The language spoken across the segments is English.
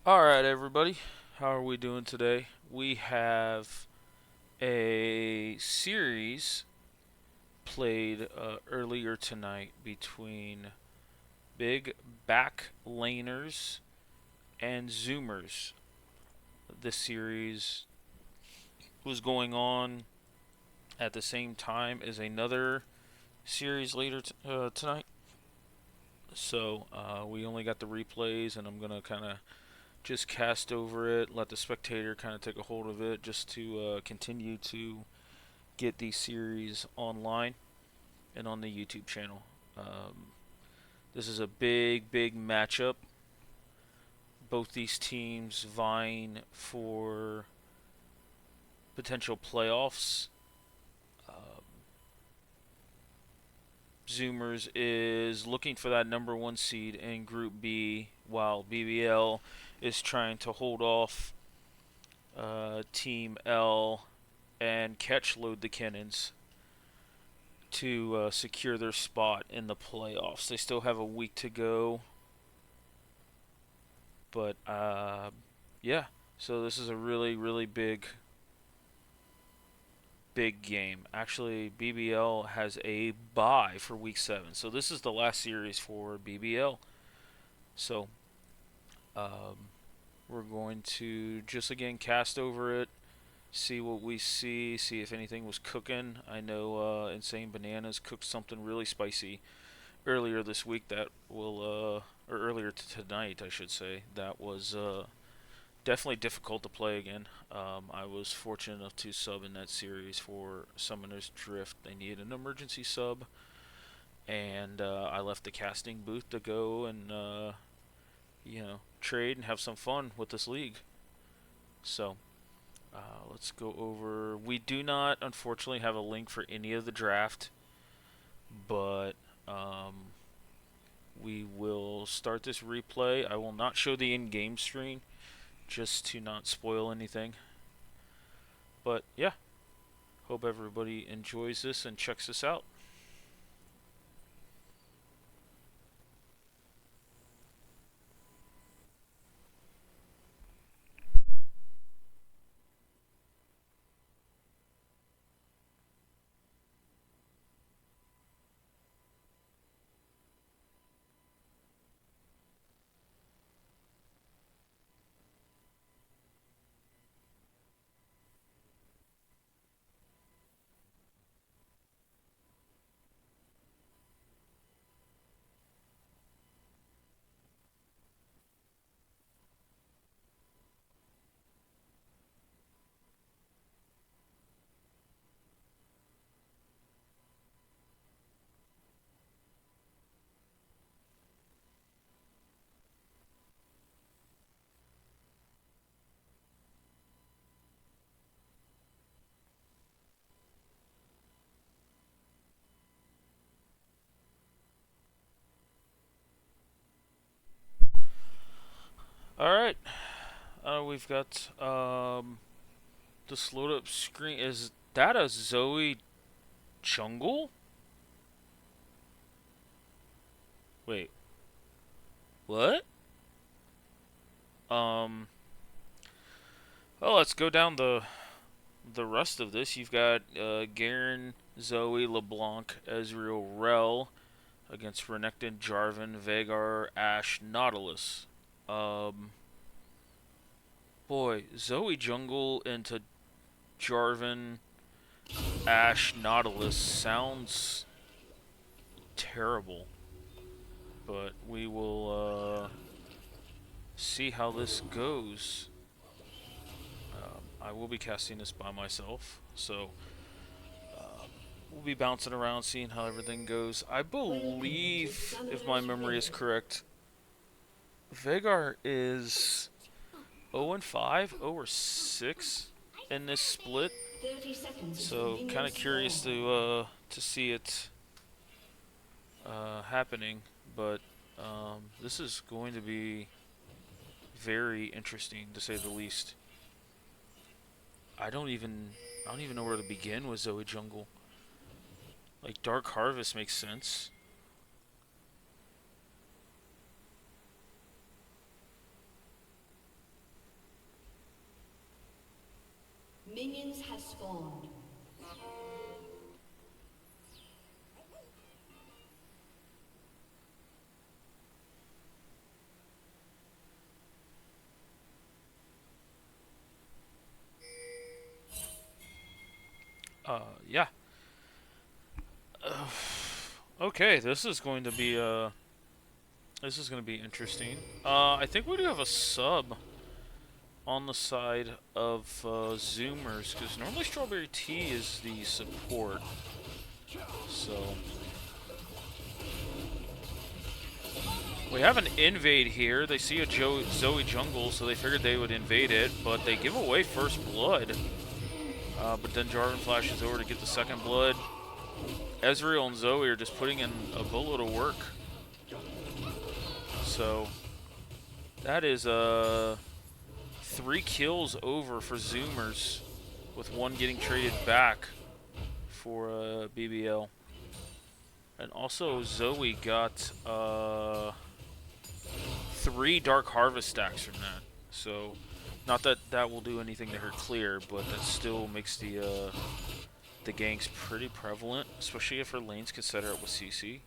Alright, everybody. How are we doing today? We have a series played earlier tonight between big back laners and zoomers. This series was going on at the same time as another series later tonight. So we only got the replays, and I'm going to kind of just cast over it, let the spectator kind of take a hold of it, just to continue to get these series online and on the YouTube channel. Um, this is a big matchup. Both these teams vying for potential playoffs. Um, Zoomers is looking for that number one seed in Group B, while BBL is trying to hold off Team L and catch load the cannons to secure their spot in the playoffs. They still have a week to go, but yeah. So this is a really big game. Actually, BBL has a bye for week 7, so this is the last series for BBL. So um, we're going to just again cast over it, see what we see if anything was cooking. I know Insane Bananas cooked something really spicy earlier this week that will, or earlier tonight, I should say, that was definitely difficult to play again. I was fortunate enough to sub in that series for Summoner's Drift. They needed an emergency sub, and I left the casting booth to go and, trade and have some fun with this league. So, let's go over. We do not, unfortunately, have a link for any of the draft, but um, we will start this replay. I will not show the in-game screen just to not spoil anything. But yeah, hope everybody enjoys this and checks this out. All right, we've got this load up screen. Is that a Zoe jungle? Wait, what? Um, oh, let's go down the rest of this. You've got Garen, Zoe, LeBlanc, Ezreal, Rel against Renekton, Jarvan, Veigar, Ashe, Nautilus. Um, boy, Zoe jungle into Jarvan, Ashe, Nautilus sounds terrible, but we will see how this goes. I will be casting this by myself, so we'll be bouncing around, seeing how everything goes. I believe, if my memory is correct, Veigar is 0 and 5, 0 or 6 in this split. So kind of curious to see it happening, but this is going to be very interesting to say the least. I don't even know where to begin with Zoe Jungle. Like Dark Harvest makes sense. Minions have spawned. Yeah. Uh, okay, this is going to be interesting. I think we do have a sub on the side of Zoomers, because normally Strawberry Tea is the support. So we have an invade here. They see a Zoe jungle, so they figured they would invade it, but they give away first blood. But then Jarvan flashes over to get the second blood. Ezreal and Zoe are just putting in a boatload of work. So that is 3 kills over for Zoomers, with 1 getting traded back for BBL. And also Zoe got 3 Dark Harvest stacks from that. So not that that will do anything to her clear, but that still makes the ganks pretty prevalent, especially if her lanes can set her up with CC.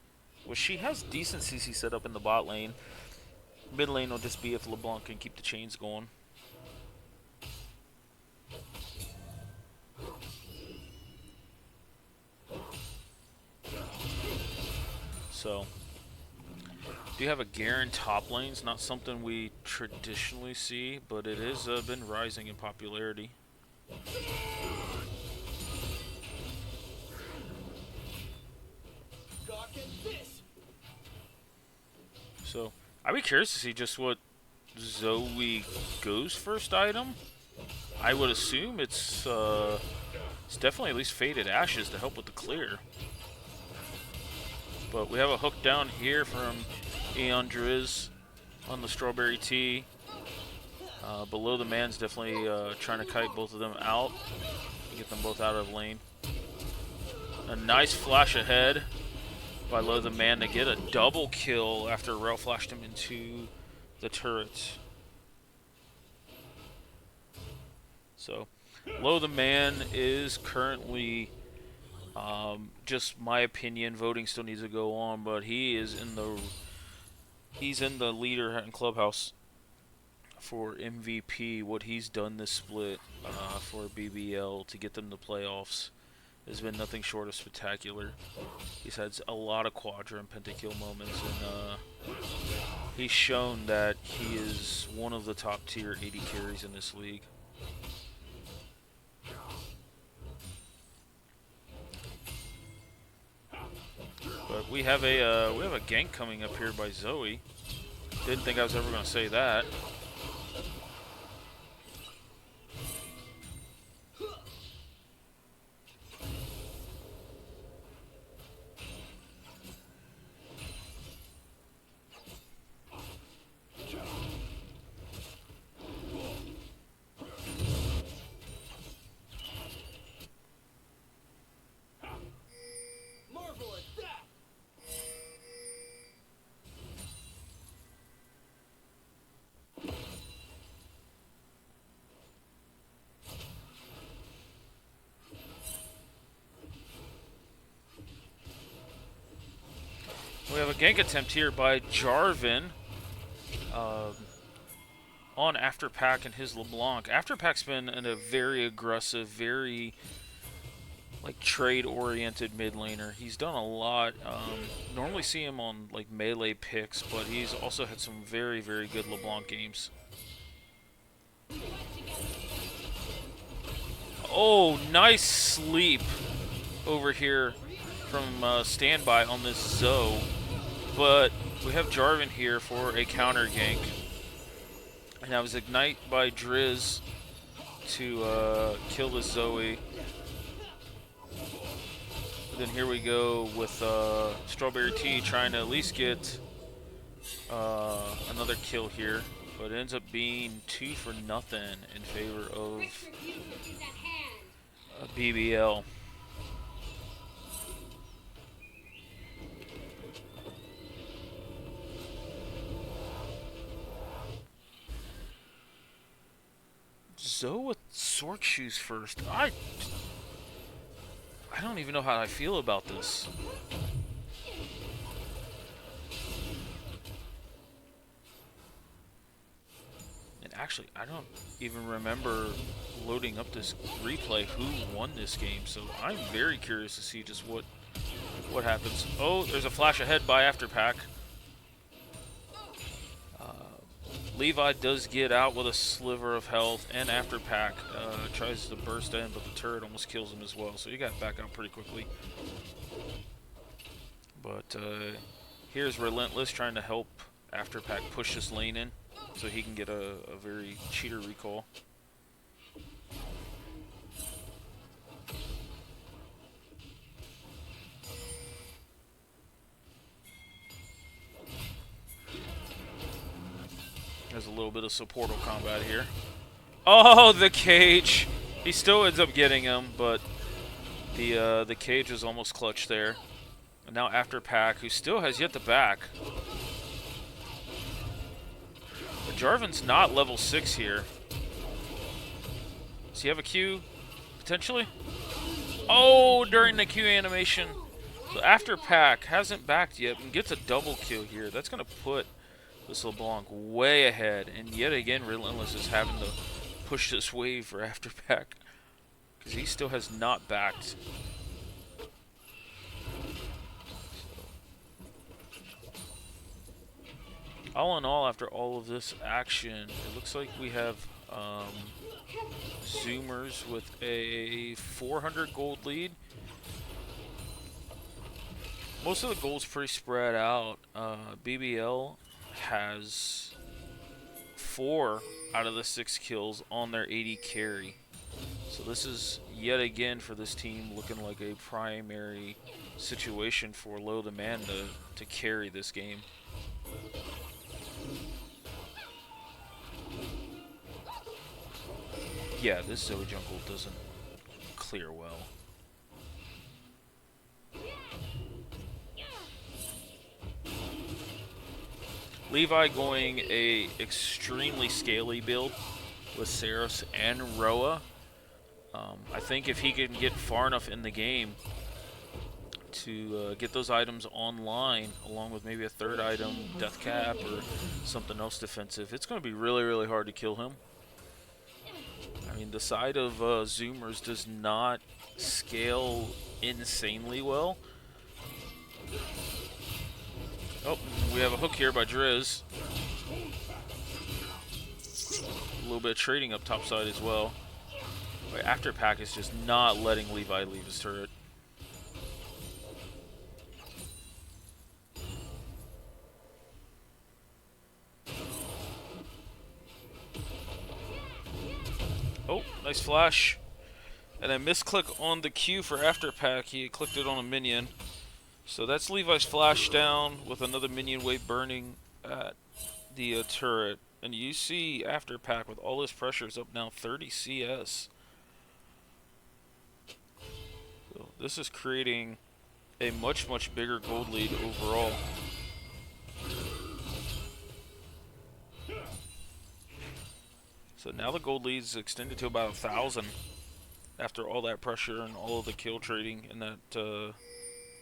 Well, she has decent CC set up in the bot lane. Mid lane will just be if LeBlanc can keep the chains going. So, do have a Garen top lanes, not something we traditionally see, but it has been rising in popularity. So, I'd be curious to see just what Zoe goes first item. I would assume it's definitely at least Faded Ashes to help with the clear. But we have a hook down here from Aeon Driz on the Strawberry Tea. Below the man's definitely trying to kite both of them out, get them both out of lane. A nice flash ahead by Low the Man to get a double kill after Rel flashed him into the turret. So, Low the Man is currently, just my opinion, voting still needs to go on, but he's in the leader in Clubhouse for MVP. What he's done this split for BBL to get them to playoffs has been nothing short of spectacular. He's had a lot of quadra and pentakill moments, and he's shown that he is one of the top tier AD carries in this league. But we have a gank coming up here by Zoe. Didn't think I was ever going to say that. We have a gank attempt here by Jarvan on Afterpack and his LeBlanc. Afterpack's been in a very aggressive, very trade-oriented mid laner. He's done a lot. Normally see him on melee picks, but he's also had some very, very good LeBlanc games. Oh, nice sleep over here from Standby on this Zoe. But we have Jarvan here for a counter gank. And that was Ignite by Driz to kill this Zoe. But then here we go with Strawberry Tea trying to at least get another kill here. But it ends up being 2 for nothing in favor of BBL. Zoe with Sork Shoes first. I don't even know how I feel about this. And actually, I don't even remember loading up this replay who won this game, so I'm very curious to see just what happens. Oh, there's a flash ahead by Afterpack. Levi does get out with a sliver of health, and Afterpack tries to burst in, but the turret almost kills him as well, so he got back out pretty quickly. But here's Relentless trying to help Afterpack push this lane in so he can get a very cheater recall. There's a little bit of supportal combat here. Oh, the cage! He still ends up getting him, but the cage is almost clutch there. And now Afterpack, who still has yet to back. But Jarvan's not level 6 here. Does he have a Q? Potentially? Oh, during the Q animation. So Afterpack hasn't backed yet and gets a double kill here. That's going to put this LeBlanc way ahead. And yet again, Relentless is having to push this wave for Afterpack, because he still has not backed. All in all, after all of this action, it looks like we have Zoomers with a 400 gold lead. Most of the gold's pretty spread out. BBL has 4 out of the 6 kills on their 80 carry. So this is yet again for this team looking like a primary situation for Low the Man to carry this game. Yeah, this Zoe jungle doesn't clear well. Levi going a extremely scaly build with Saros and Roa. I think if he can get far enough in the game to get those items online, along with maybe a third item, Death Cap, or something else defensive, it's going to be really, really hard to kill him. I mean, the side of Zoomers does not scale insanely well. Oh, we have a hook here by Driz. A little bit of trading up top side as well. But Afterpack is just not letting Levi leave his turret. Oh, nice flash. And a misclick on the Q for Afterpack. He clicked it on a minion. So that's Levi's flash down with another minion wave burning at the turret. And you see Afterpack with all his pressures up now 30 CS. So this is creating a much, much bigger gold lead overall. So now the gold lead is extended to about 1,000 after all that pressure and all of the kill trading in that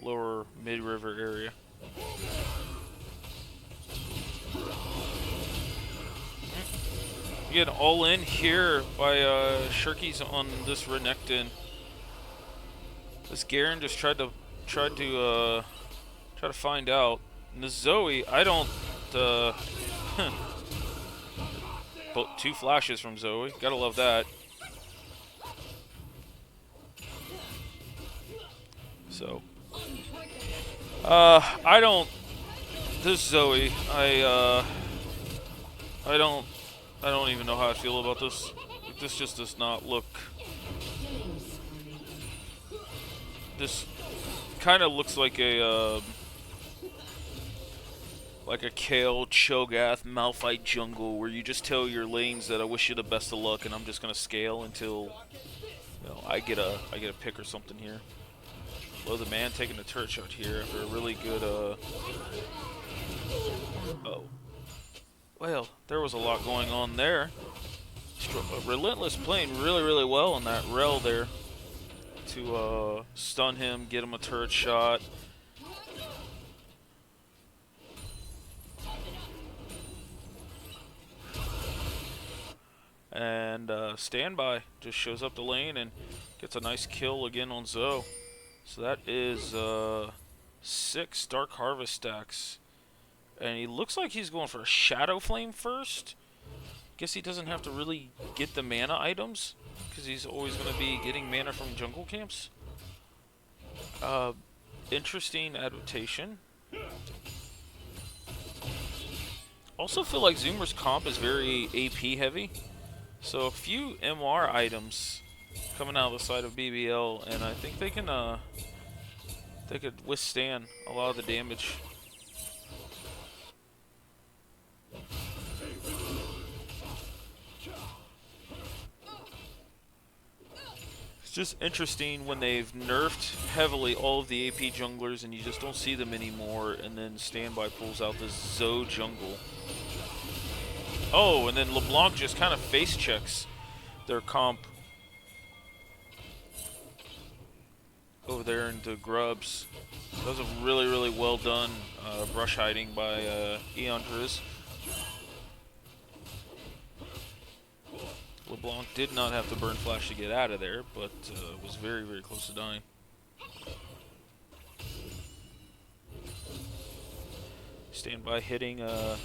lower mid-river area. Again, all in here by Shirky's on this Renekton. This Garen just tried to find out. And this Zoe, I don't. Both 2 flashes from Zoe. Gotta love that. So. I don't. This Zoe, I don't even know how I feel about this. This just does not look. This kind of looks like a Kayle, Cho'Gath, Malphite jungle where you just tell your lanes that I wish you the best of luck and I'm just gonna scale until I get a pick or something here. Low the Man taking the turret shot here after a really good oh. Well, there was a lot going on there. Relentless playing really, really well on that Rel there to stun him, get him a turret shot. And Standby just shows up the lane and gets a nice kill again on Zoe. So that is 6 Dark Harvest stacks. And he looks like he's going for a Shadow Flame first. Guess he doesn't have to really get the mana items, because he's always going to be getting mana from jungle camps. Interesting adaptation. Also feel like Zoomer's comp is very AP heavy. So a few MR items coming out of the side of BBL, and I think they can they could withstand a lot of the damage. It's just interesting when they've nerfed heavily all of the AP junglers and you just don't see them anymore, and then Standby pulls out this Zoe jungle. Oh, and then LeBlanc just kind of face checks their comp over there into Grubs. That was a really, really well done brush hiding by Eon Driz. LeBlanc did not have to burn flash to get out of there, but was very, very close to dying. Standby hitting a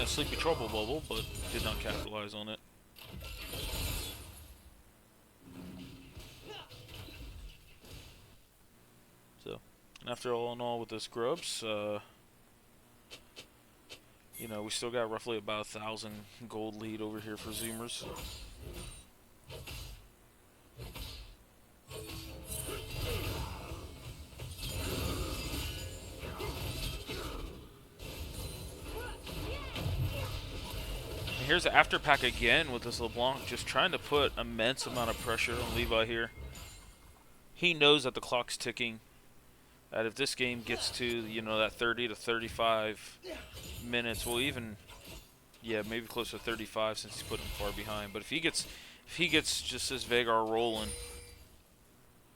Sleepy Trouble bubble, but did not capitalize on it. So, and after all in all with this Grubs, you know, we still got roughly about 1,000 gold lead over here for Zoomers. And here's the after pack again with this LeBlanc, just trying to put immense amount of pressure on Levi here. He knows that the clock's ticking. That if this game gets to, you know, that 30 to 35 minutes, well, even, yeah, maybe closer to 35 since he's put him far behind. But if he gets just this Veigar rolling,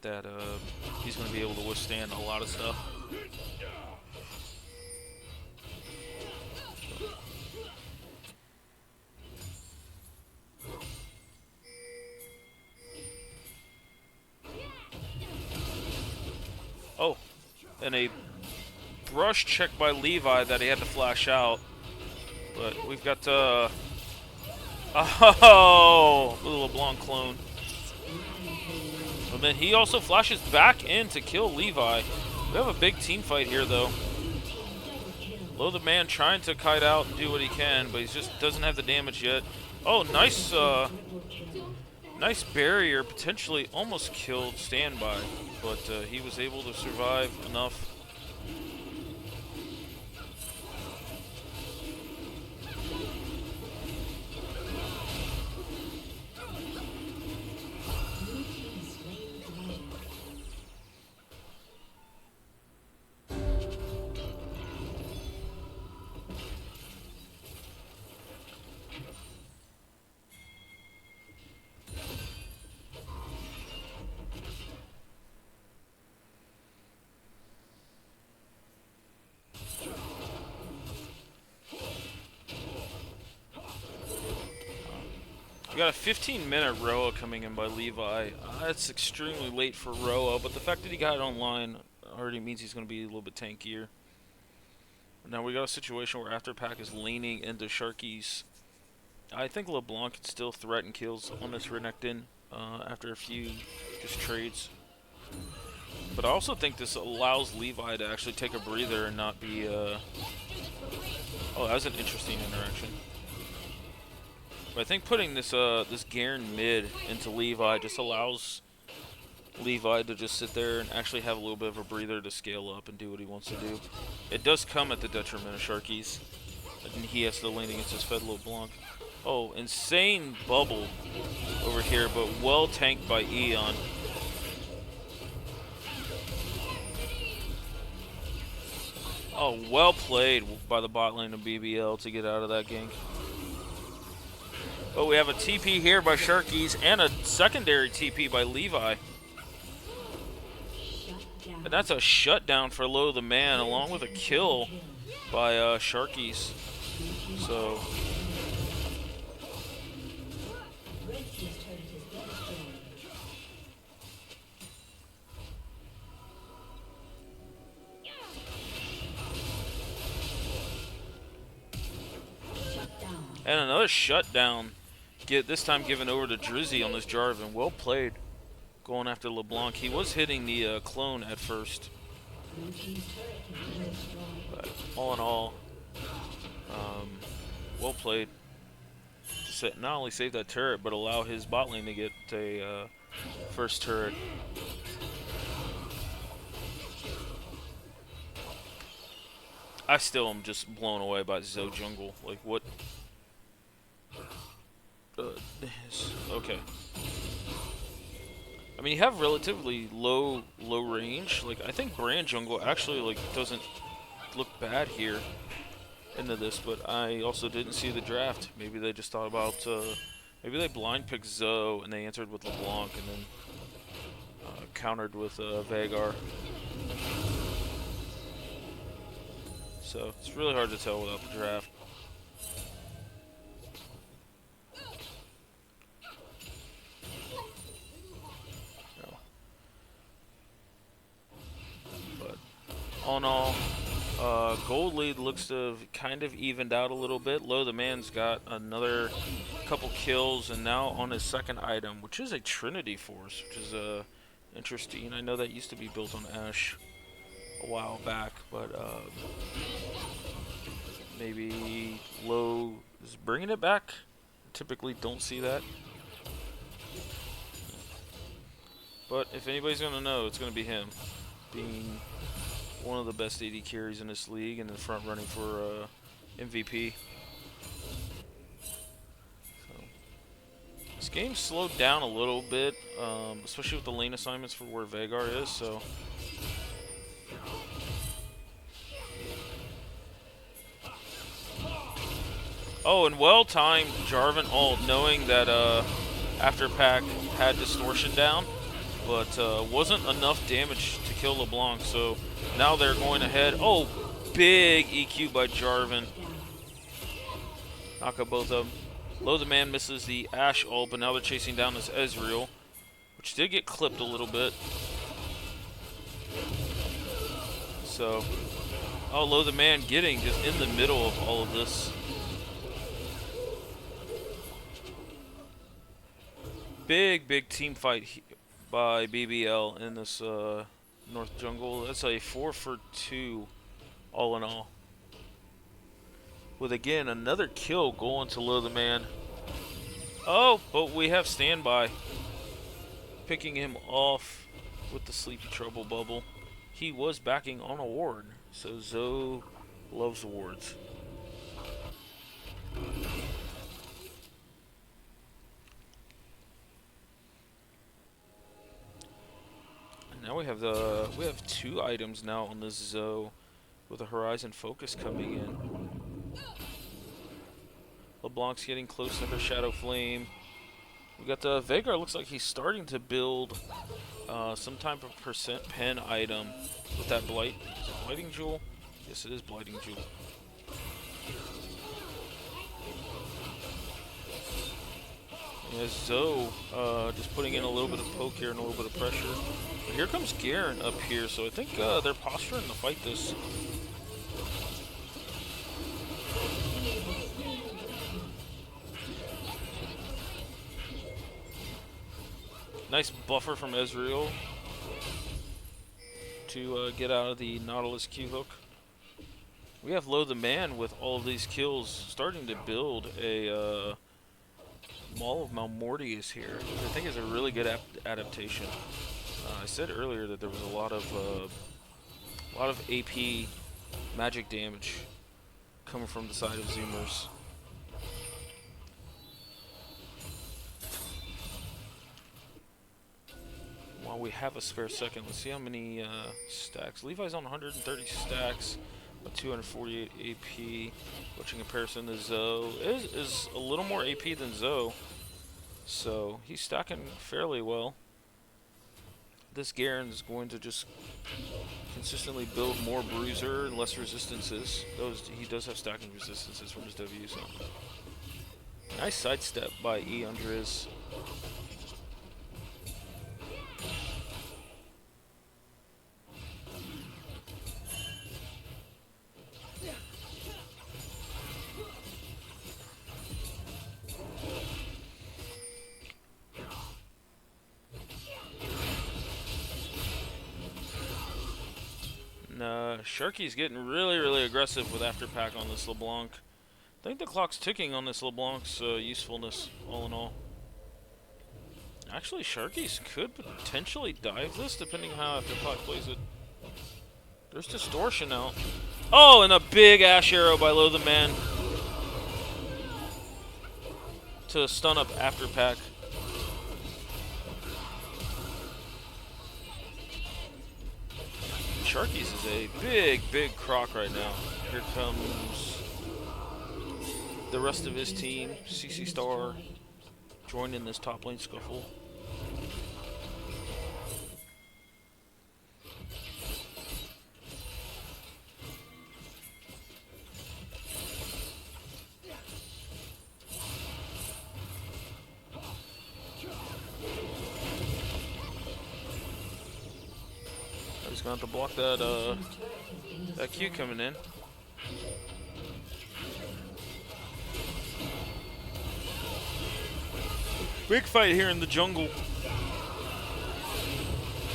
that he's going to be able to withstand a lot of stuff. Oh, and a brush check by Levi that he had to flash out. But we've got little LeBlanc clone. And then he also flashes back in to kill Levi. We have a big team fight here, though. Loathed Man trying to kite out and do what he can, but he just doesn't have the damage yet. Oh, nice, nice barrier. Potentially almost killed Standby, but he was able to survive enough. We got a 15-minute Roa coming in by Levi. That's extremely late for Roa, but the fact that he got it online already means he's going to be a little bit tankier. Now we got a situation where Afterpack is leaning into Sharky's. I think LeBlanc can still threaten kills on this Renekton after a few just trades. But I also think this allows Levi to actually take a breather and not be... Oh, that was an interesting interaction. But I think putting this this Garen mid into Levi just allows Levi to just sit there and actually have a little bit of a breather to scale up and do what he wants to do. It does come at the detriment of Sharky's, and he has to lean against his Fed LeBlanc. Oh, insane bubble over here, but well tanked by Eon. Oh, well played by the bot lane of BBL to get out of that gank. Oh, we have a TP here by Sharkies and a secondary TP by Levi. And that's a shutdown for Lo the Man, along with a kill by Sharkies. So and another shutdown. This time given over to Drizzy on this Jarvan. Well played. Going after LeBlanc. He was hitting the clone at first. But all in all, well played. To not only save that turret, but allow his bot lane to get a first turret. I still am just blown away by Zoe jungle. Like, what? Okay. I mean, you have relatively low range. Like, I think Brand jungle actually like doesn't look bad here into this, but I also didn't see the draft. Maybe they just thought about maybe they blind picked Zoe and they answered with LeBlanc and then countered with Veigar. So it's really hard to tell without the draft. But all in all, gold lead looks to have kind of evened out a little bit. Lo the Man's got another couple kills and now on his second item, which is a Trinity Force, which is interesting. I know that used to be built on Ashe a while back, but maybe Lo is bringing it back. Typically don't see that. But if anybody's going to know, it's going to be him. Being one of the best AD carries in this league and in the front running for MVP. So, this game slowed down a little bit, especially with the lane assignments for where Veigar is, so... Oh, and well-timed Jarvan ult, knowing that Afterpack had Distortion down, but wasn't enough damage to kill LeBlanc, so now they're going ahead. Oh, big EQ by Jarvan. Knock out both of them. Lo the Man misses the Ashe ult, but now they're chasing down this Ezreal, which did get clipped a little bit. So, oh, Lo the Man getting just in the middle of all of this. Big team fight by BBL in this North Jungle. That's a 4 for 2 all in all. With again another kill going to Lo the Man. Oh, but we have Standby picking him off with the Sleepy Trouble bubble. He was backing on a ward, so Zoe loves wards. Now we have 2 items now on this Zoe with a Horizon Focus coming in. LeBlanc's getting close to her Shadow Flame. We got the Veigar. Looks like he's starting to build some type of percent pen item with that Blight. Is it Blighting Jewel? Yes, it is Blighting Jewel. Yeah, Zoe just putting in a little bit of poke here and a little bit of pressure. But here comes Garen up here, so I think they're posturing to fight this. Nice buffer from Ezreal to get out of the Nautilus Q-hook. We have Lo the Man with all of these kills starting to build a Maul of Malmortius here, which I think is a really good adaptation. I said earlier that there was a lot of AP magic damage coming from the side of Zoomers. While we have a spare second, let's see how many stacks. Levi's on 130 stacks. a 248 AP, which in comparison to Zoe is a little more AP than Zoe. So he's stacking fairly well. This Garen is going to just consistently build more bruiser and less resistances. He does have stacking resistances from his W, so. Nice sidestep by E Andres. Sharky's getting really aggressive with Afterpack on this LeBlanc. I think the clock's ticking on this LeBlanc's usefulness, all in all. Actually, Sharky's could potentially dive this, depending how Afterpack plays it. There's Distortion out. Oh, and a big Ash Arrow by Lo the Man to stun up Afterpack. Sharky's is a big croc right now. Here comes the rest of his team. CC Star joined in this top lane scuffle. He's going to have to block that Q coming in. Big fight here in the jungle.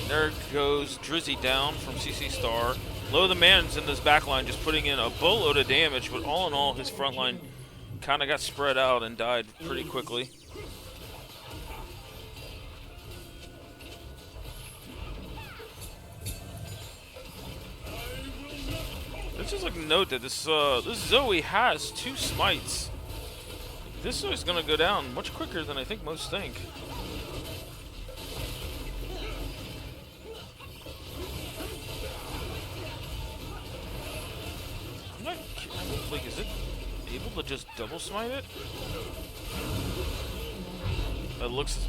There goes Drizzy down from CC Star. Lo the Man's in this backline just putting in a boatload of damage, but all in all, his front line kind of got spread out and died pretty quickly. Let's just note that this Zoe has 2 smites. This Zoe's gonna go down much quicker than I think most think. I'm not like, is it able to just double smite it? It looks.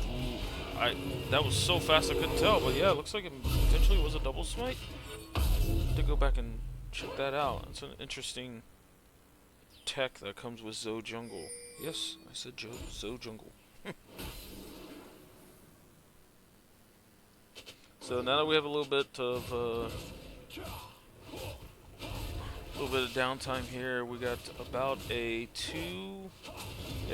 That was so fast I couldn't tell, but yeah, it looks like it potentially was a double smite. To go back and check that out. It's an interesting tech that comes with Zoe Jungle. Yes, I said Zoe Jungle. So now that we have a little bit of downtime here, we got about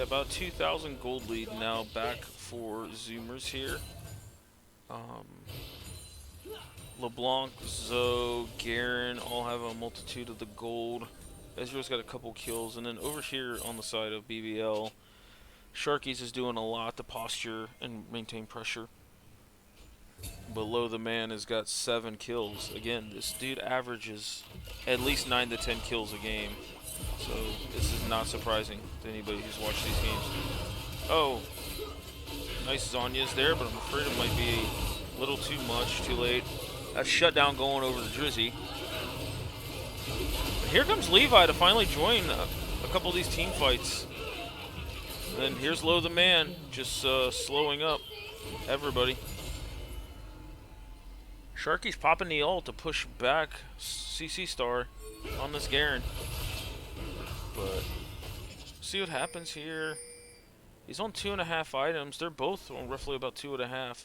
about 2,000 gold lead now back for Zoomers here. LeBlanc, Zoe, Garen all have a multitude of the gold. Ezreal's got a couple kills, and then over here on the side of BBL, Sharky's is doing a lot to posture and maintain pressure. Below the Man has got 7 kills. Again, this dude averages at least 9 to 10 kills a game. So this is not surprising to anybody who's watched these games. Oh, nice Zhonya's there, but I'm afraid it might be a little too much, too late. That shutdown going over to Drizzy. Here comes Levi to finally join a couple of these team fights. And then here's Lo the Man, just slowing up everybody. Sharky's popping the ult to push back CC Star on this Garen. But see what happens here. He's on 2.5 items. They're both on roughly about 2.5.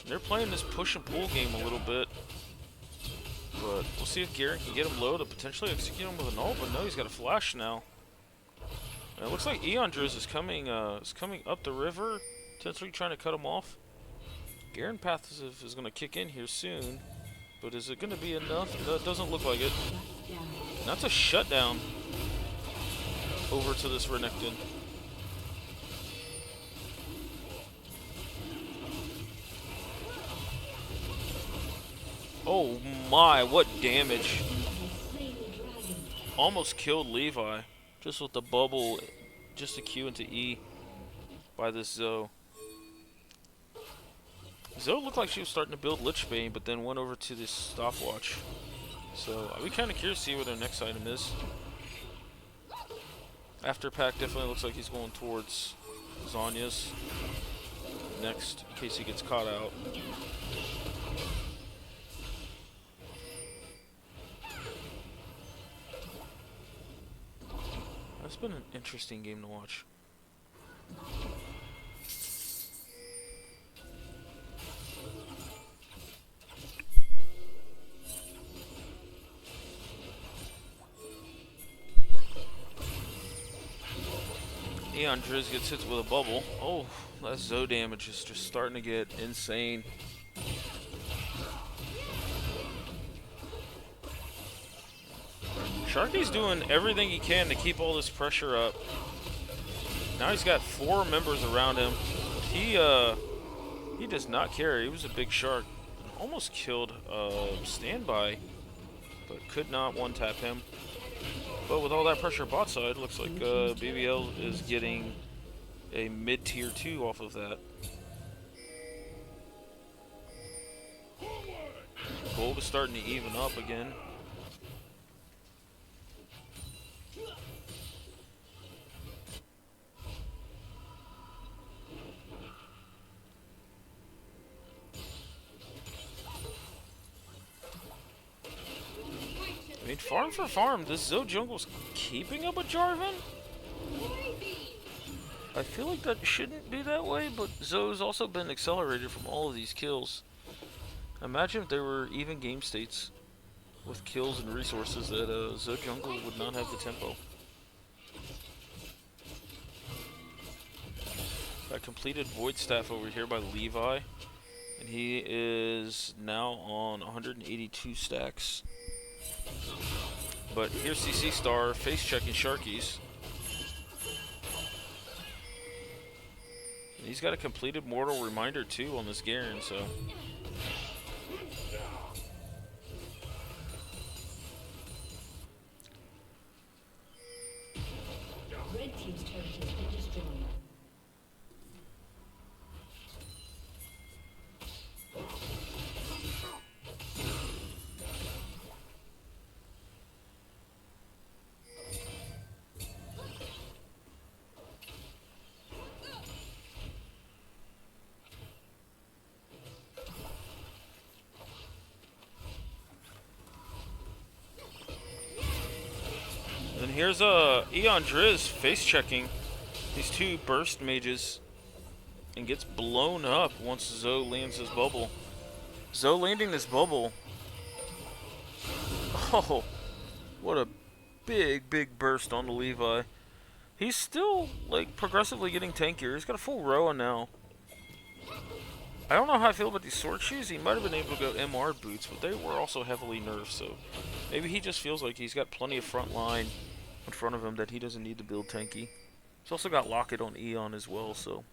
They're playing this push and pull game a little bit. But we'll see if Garen can get him low to potentially execute him with an ult. But no, he's got a flash now. And it looks like Eondriz is coming up the river, potentially trying to cut him off. Garen Passive is going to kick in here soon. But is it going to be enough? No, it doesn't look like it. And that's a shutdown over to this Renekton. Oh my, what damage. Almost killed Levi. Just with the bubble, just a Q into E by this Zoe. Zoe looked like she was starting to build Lich Bane, but then went over to this stopwatch. So I'll be kind of curious to see what their next item is. After Pack definitely looks like he's going towards Zhonya's next, in case he gets caught out. That's been an interesting game to watch. Eon Driz gets hit with a bubble. Oh, that Zoe damage is just starting to get insane. Sharky's doing everything he can to keep all this pressure up. Now he's got 4 members around him. He does not care. He was a big shark. Almost killed Standby, but could not one-tap him. But with all that pressure bot side, looks like BBL is getting a mid-tier 2 off of that. Gold is starting to even up again. I mean, farm for farm, this Zoe jungle's keeping up with Jarvan? I feel like that shouldn't be that way, but Zoe's also been accelerated from all of these kills. Imagine if there were even game states with kills and resources that Zoe jungle would not have the tempo. Got completed Void Staff over here by Levi, and he is now on 182 stacks. But here's CC Star face checking Sharkies. And he's got a completed Mortal Reminder too on this Garen, so. Red team's turret has been destroyed. And here's Eon Driz face checking these 2 burst mages and gets blown up once Zoe lands his bubble. Zoe landing this bubble. Oh, what a big burst on the Levi. He's still like progressively getting tankier. He's got a full Roa now. I don't know how I feel about these sword shoes. He might have been able to go MR boots, but they were also heavily nerfed, so maybe he just feels like he's got plenty of front line in front of him that he doesn't need to build tanky. He's also got Locket on Eon as well, so.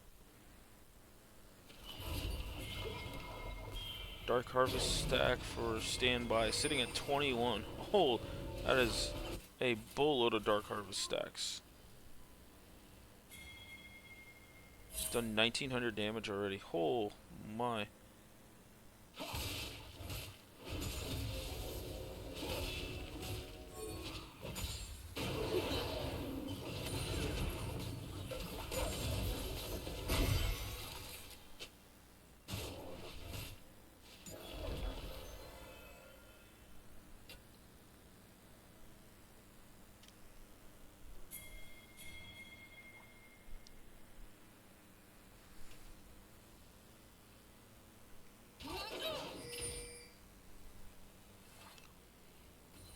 Dark Harvest stack for Standby, sitting at 21. Oh, that is a boatload of Dark Harvest stacks. He's done 1900 damage already. Oh my.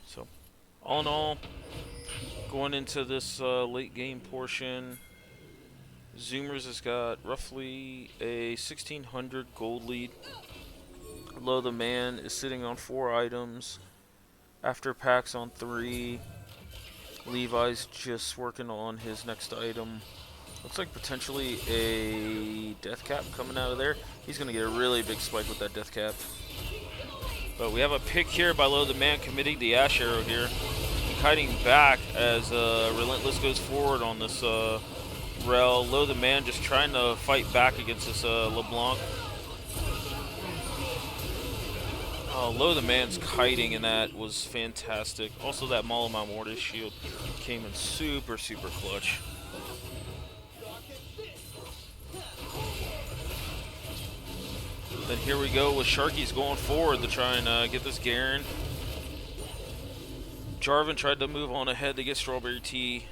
So, all in all, going into this late game portion, Zoomers has got roughly a 1600 gold lead. Low the Man is sitting on 4 items. After Pack's on 3. Levi's just working on his next item. Looks like potentially a death cap coming out of there. He's going to get a really big spike with that death cap. But we have a pick here by Low the Man committing the Ash Arrow here. And kiting back as Relentless goes forward on this Rel. Low the Man just trying to fight back against this LeBlanc. Lo the Man's kiting in that was fantastic. Also, that Malamar Mortis shield came in super, super clutch. Then here we go with Sharky's going forward to try and get this Garen. Jarvan tried to move on ahead to get Strawberry Tea,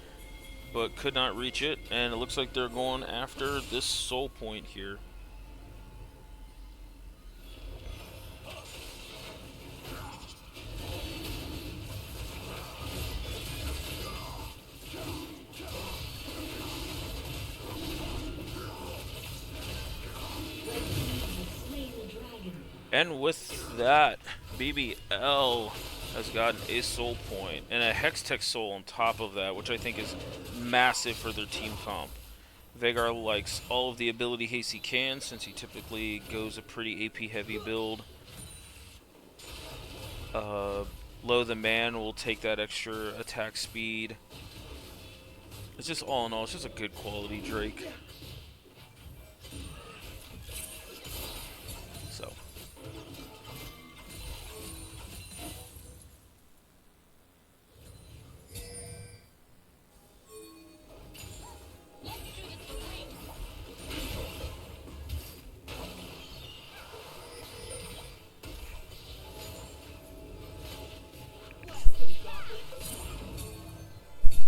but could not reach it. And it looks like they're going after this soul point here. And with that, BBL has gotten a soul point and a Hextech soul on top of that, which I think is massive for their team comp. Veigar likes all of the ability Hasty can, since he typically goes a pretty AP heavy build. Lo the Man will take that extra attack speed. It's just all in all, it's just a good quality Drake. So.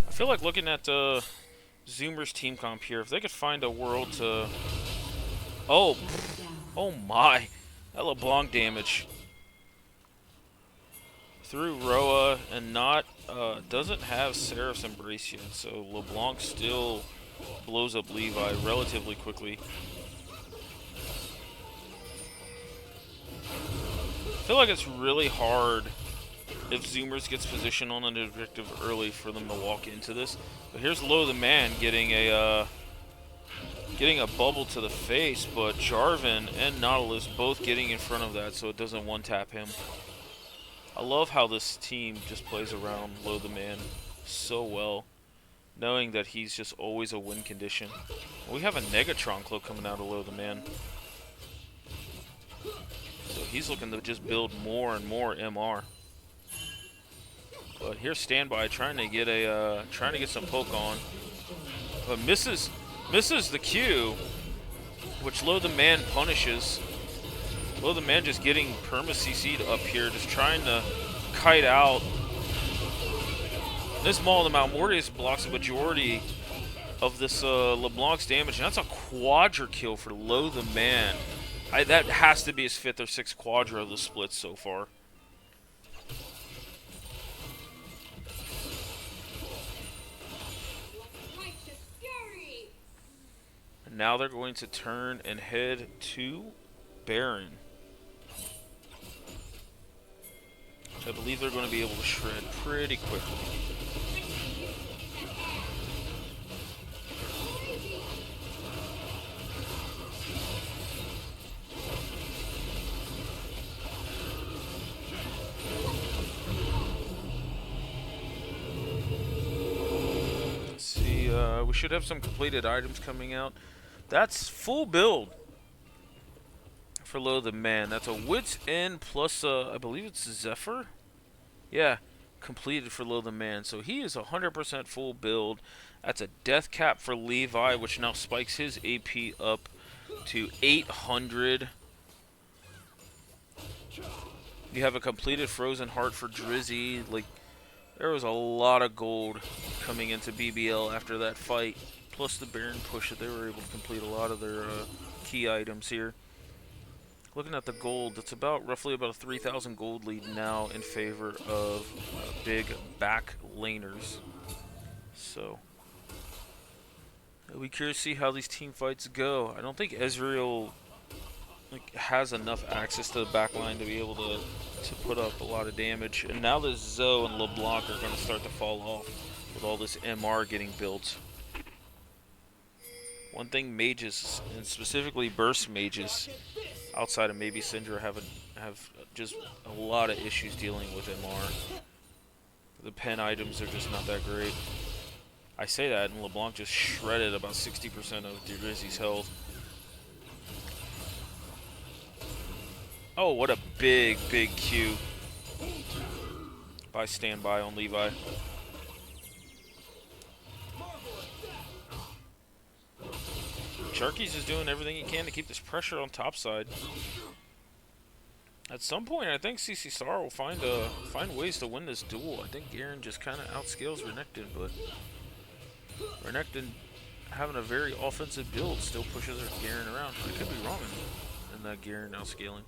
I feel like looking at Zoomer's team comp here, if they could find a world to... Oh, oh my. That LeBlanc damage. Through Roa and not, doesn't have Seraph's Embrace yet, so LeBlanc still blows up Levi relatively quickly. I feel like it's really hard if Zoomers gets positioned on an objective early for them to walk into this. But here's Lo the Man getting a bubble to the face, but Jarvan and Nautilus both getting in front of that so it doesn't one-tap him. I love how this team just plays around Lo the Man so well, knowing that he's just always a win condition. We have a Negatron cloak coming out of Lo the Man. So he's looking to just build more and more MR. But here's Standby trying to get some poke on, but misses the Q, which Lo the Man punishes. Lo the Man just getting perma CC'd up here, just trying to kite out. This Malamar Mortis blocks the majority of this LeBlanc's damage, and that's a quadra kill for Lo the Man. That has to be his 5th or 6th quadra of the splits so far. And now they're going to turn and head to Baron, which I believe they're going to be able to shred pretty quickly. Let's see, we should have some completed items coming out. That's full build for Lo the Man. That's a Wits End plus, I believe it's Zephyr? Yeah, completed for Lo the Man. So he is 100% full build. That's a death cap for Levi, which now spikes his AP up to 800. You have a completed Frozen Heart for Drizzy. Like, there was a lot of gold coming into BBL after that fight. Plus the Baron push that they were able to complete a lot of their key items here. Looking at the gold, it's roughly about a 3,000 gold lead now in favor of big back laners. So, I'll be curious to see how these team fights go. I don't think Ezreal has enough access to the back line to be able to put up a lot of damage. And now that Zoe and LeBlanc are going to start to fall off with all this MR getting built. One thing mages, and specifically burst mages, outside of maybe Syndra, have just a lot of issues dealing with MR. The pen items are just not that great. I say that, and LeBlanc just shredded about 60% of Drizzy's health. Oh, what a big, big Q by Standby on Levi. Sharky's is doing everything he can to keep this pressure on top side. At some point, I think CC Star will find ways to win this duel. I think Garen just kind of outscales Renekton, but Renekton, having a very offensive build, still pushes Garen around. I could be wrong in that Garen outscaling.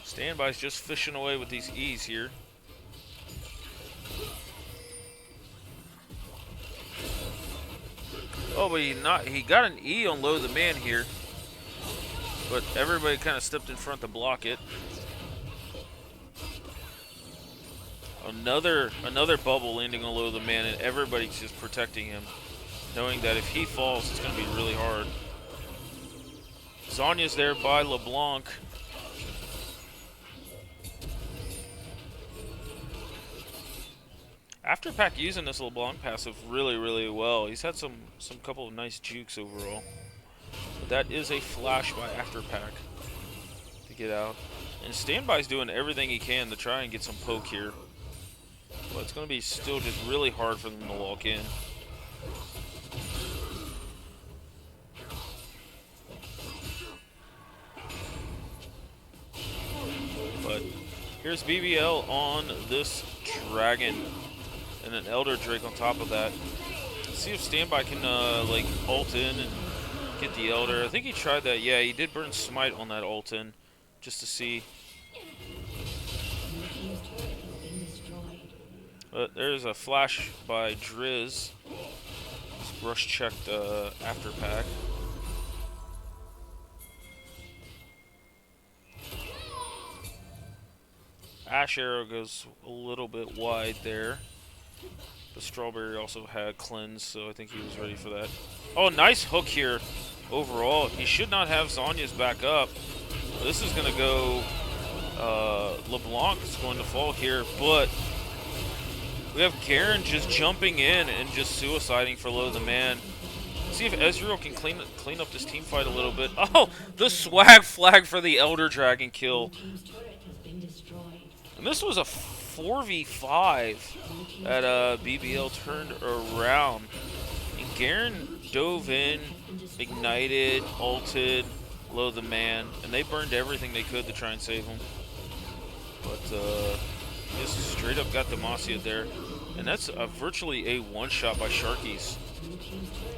Standby's just fishing away with these E's here. Oh, but he got an E on Low the Man here. But everybody kind of stepped in front to block it. Another bubble landing on Low the Man, and everybody's just protecting him, knowing that if he falls, it's going to be really hard. Zhonya's there by LeBlanc. Afterpack using this LeBlanc passive really, really well. He's had some couple of nice jukes overall. But that is a flash by Afterpack to get out. And Standby's doing everything he can to try and get some poke here. But it's going to be still just really hard for them to walk in. But here's BBL on this Dragon. And an Elder Drake on top of that. Let's see if Standby can like ult in and get the Elder. I think he tried that. Yeah, he did burn Smite on that ult in, just to see. But there's a flash by Drizz. Just rush checked Afterpack. Ash Arrow goes a little bit wide there. The Strawberry also had cleanse, so I think he was ready for that. Oh, nice hook here overall. He should not have Zhonya's back up. This is going to go... LeBlanc is going to fall here, but we have Garen just jumping in and just suiciding for Low the Man. See if Ezreal can clean up this team fight a little bit. Oh, the swag flag for the Elder Dragon kill. And this was a 4v5 that BBL turned around. And Garen dove in, ignited, ulted, Low the Man, and they burned everything they could to try and save him. But just straight up got Demacia there. And that's virtually a one-shot by Sharkies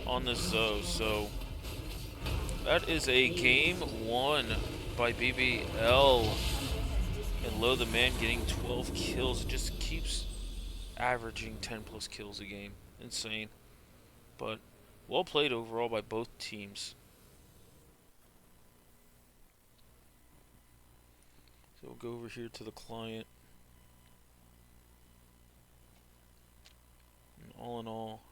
on this Zoe. So that is a game won by BBL. And Low the Man getting 12 kills. It just keeps averaging 10 plus kills a game. Insane. But well played overall by both teams. So we'll go over here to the client. And all in all,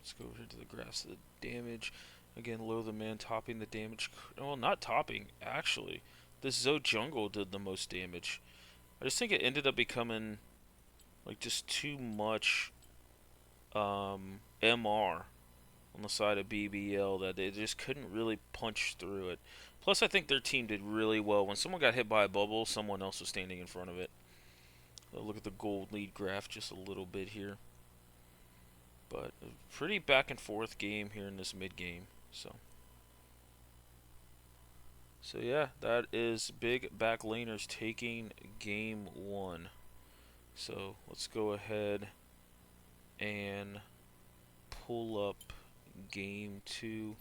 let's go over here to the graphs of the damage. Again, Low the Man topping the damage. Well, not topping, actually. This Zoe jungle did the most damage. I just think it ended up becoming like just too much MR on the side of BBL that they just couldn't really punch through it. Plus, I think their team did really well. When someone got hit by a bubble, someone else was standing in front of it. So look at the gold lead graph just a little bit here. But a pretty back and forth game here in this mid game. So yeah, that is big back laners taking game 1. So let's go ahead and pull up game 2.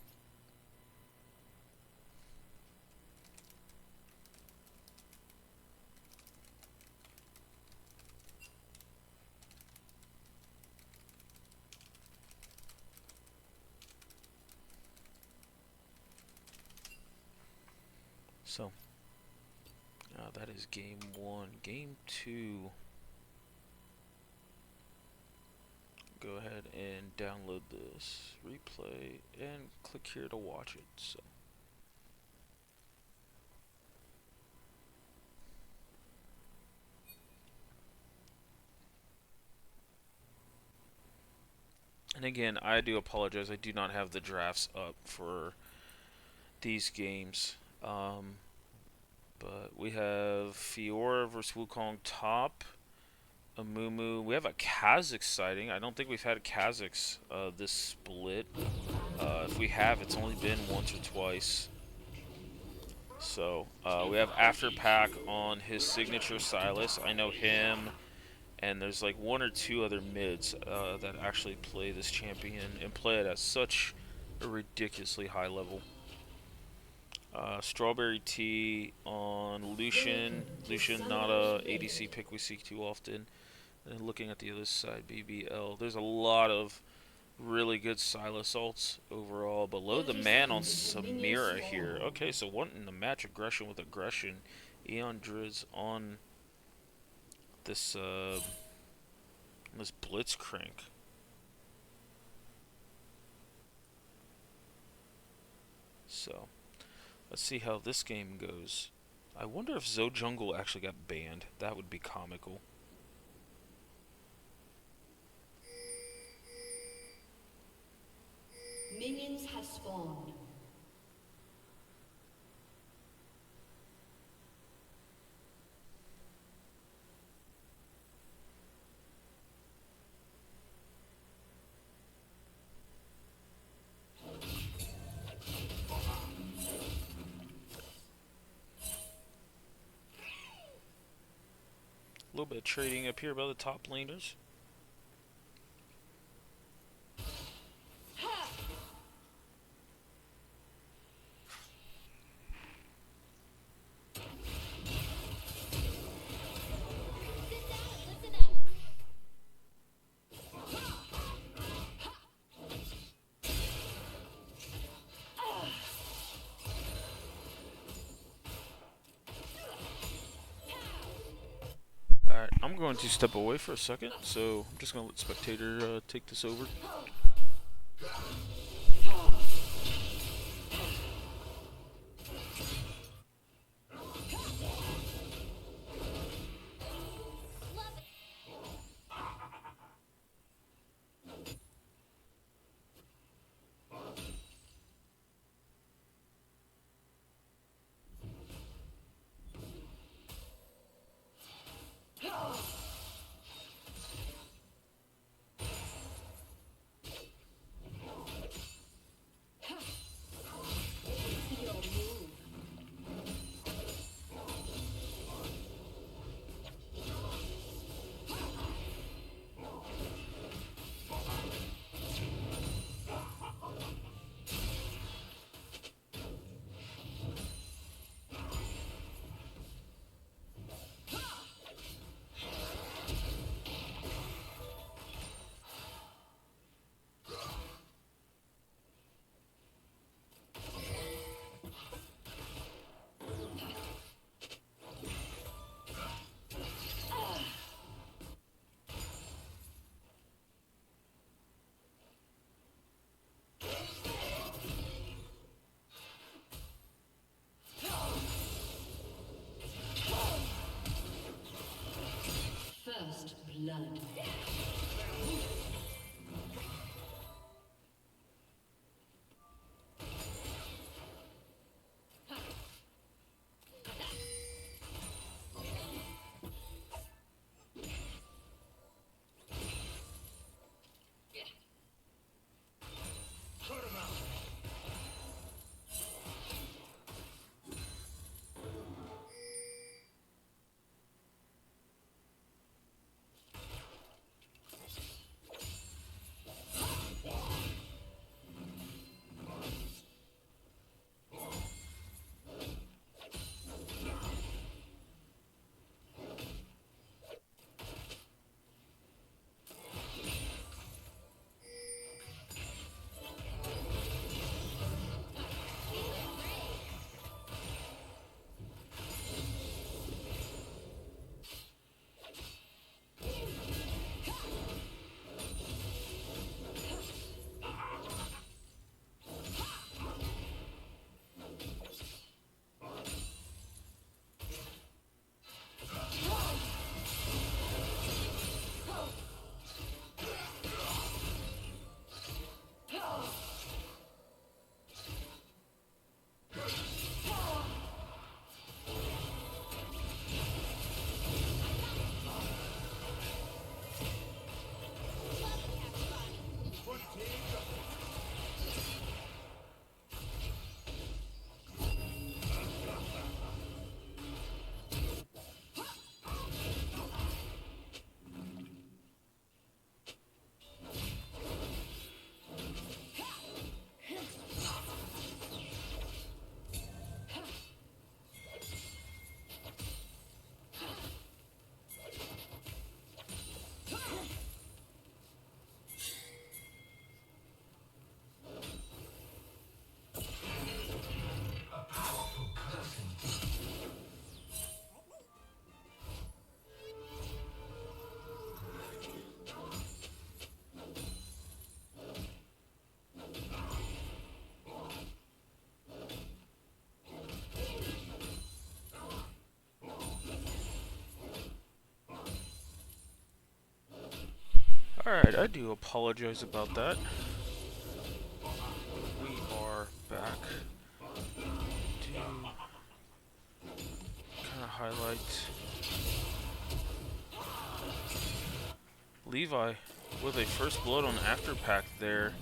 So that is game 1. Game 2. Go ahead and download this replay and click here to watch it. So And again, I do apologize. I do not have the drafts up for these games. But we have Fiora versus Wukong top. Amumu. We have a Kha'Zix sighting. I don't think we've had a Kha'Zix this split. If we have, it's only been once or twice. So we have Afterpack on his signature Sylas. I know him, and there's like one or two other mids that actually play this champion and play it at such a ridiculously high level. Strawberry Tea on Lucian. Lucian, not a ADC pick we see too often. And looking at the other side, BBL. There's a lot of really good Sylas ults overall. Below the man on Samira here. Okay, so wanting to match aggression with aggression. Eon Driz on this this Blitzcrank. So let's see how this game goes. I wonder if Zojungle actually got banned. That would be comical. Minions have spawned. A little bit of trading up here by the top laners. Alright, I'm going to step away for a second, so I'm just going to let Spectator take this over. First blood. Alright, I do apologize about that. We are back to kind of highlight Levi with a first blood on Afterpack there.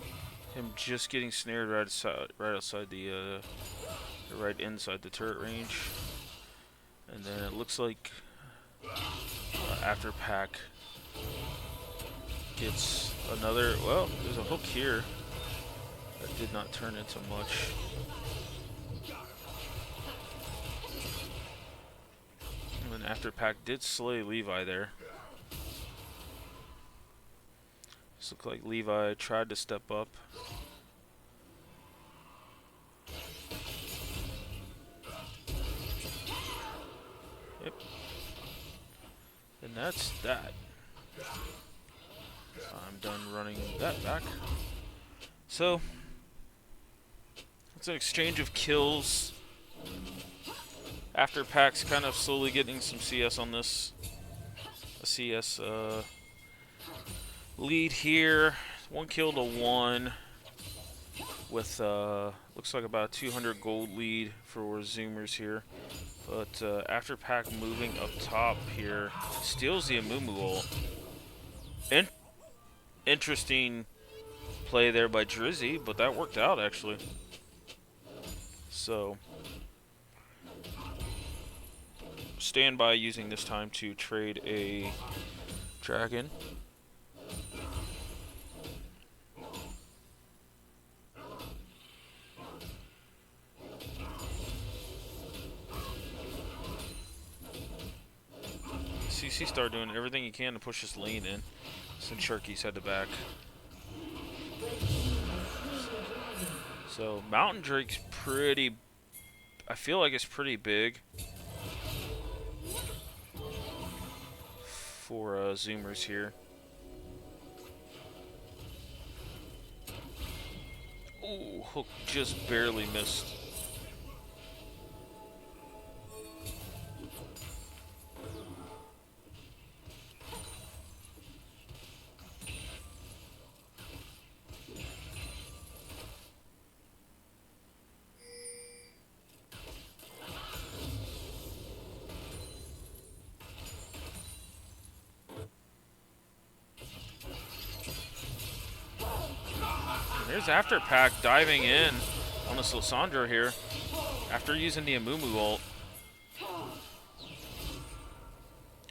Him just getting snared right outside the right inside the turret range. And then it looks like Afterpack gets another, well, there's a hook here that did not turn into much. And then Afterpack did slay Levi there. This looked like Levi tried to step up. Yep. And that's that. I'm done running that back. So, it's an exchange of kills. Afterpack's kind of slowly getting some CS on this. A CS lead here. 1 kill to 1. With, looks like about 200 gold lead for Zoomers here. But Afterpack moving up top here. Steals the Amumu ult. Interesting play there by Drizzy, but that worked out actually. So, stand by using this time to trade a dragon. CC start doing everything he can to push this lane in. Since Sharky's had to back. So Mountain Drake's pretty, I feel like it's pretty big for Zoomers here. Ooh, hook just barely missed. There's Afterpack diving in on this Lissandra here after using the Amumu ult.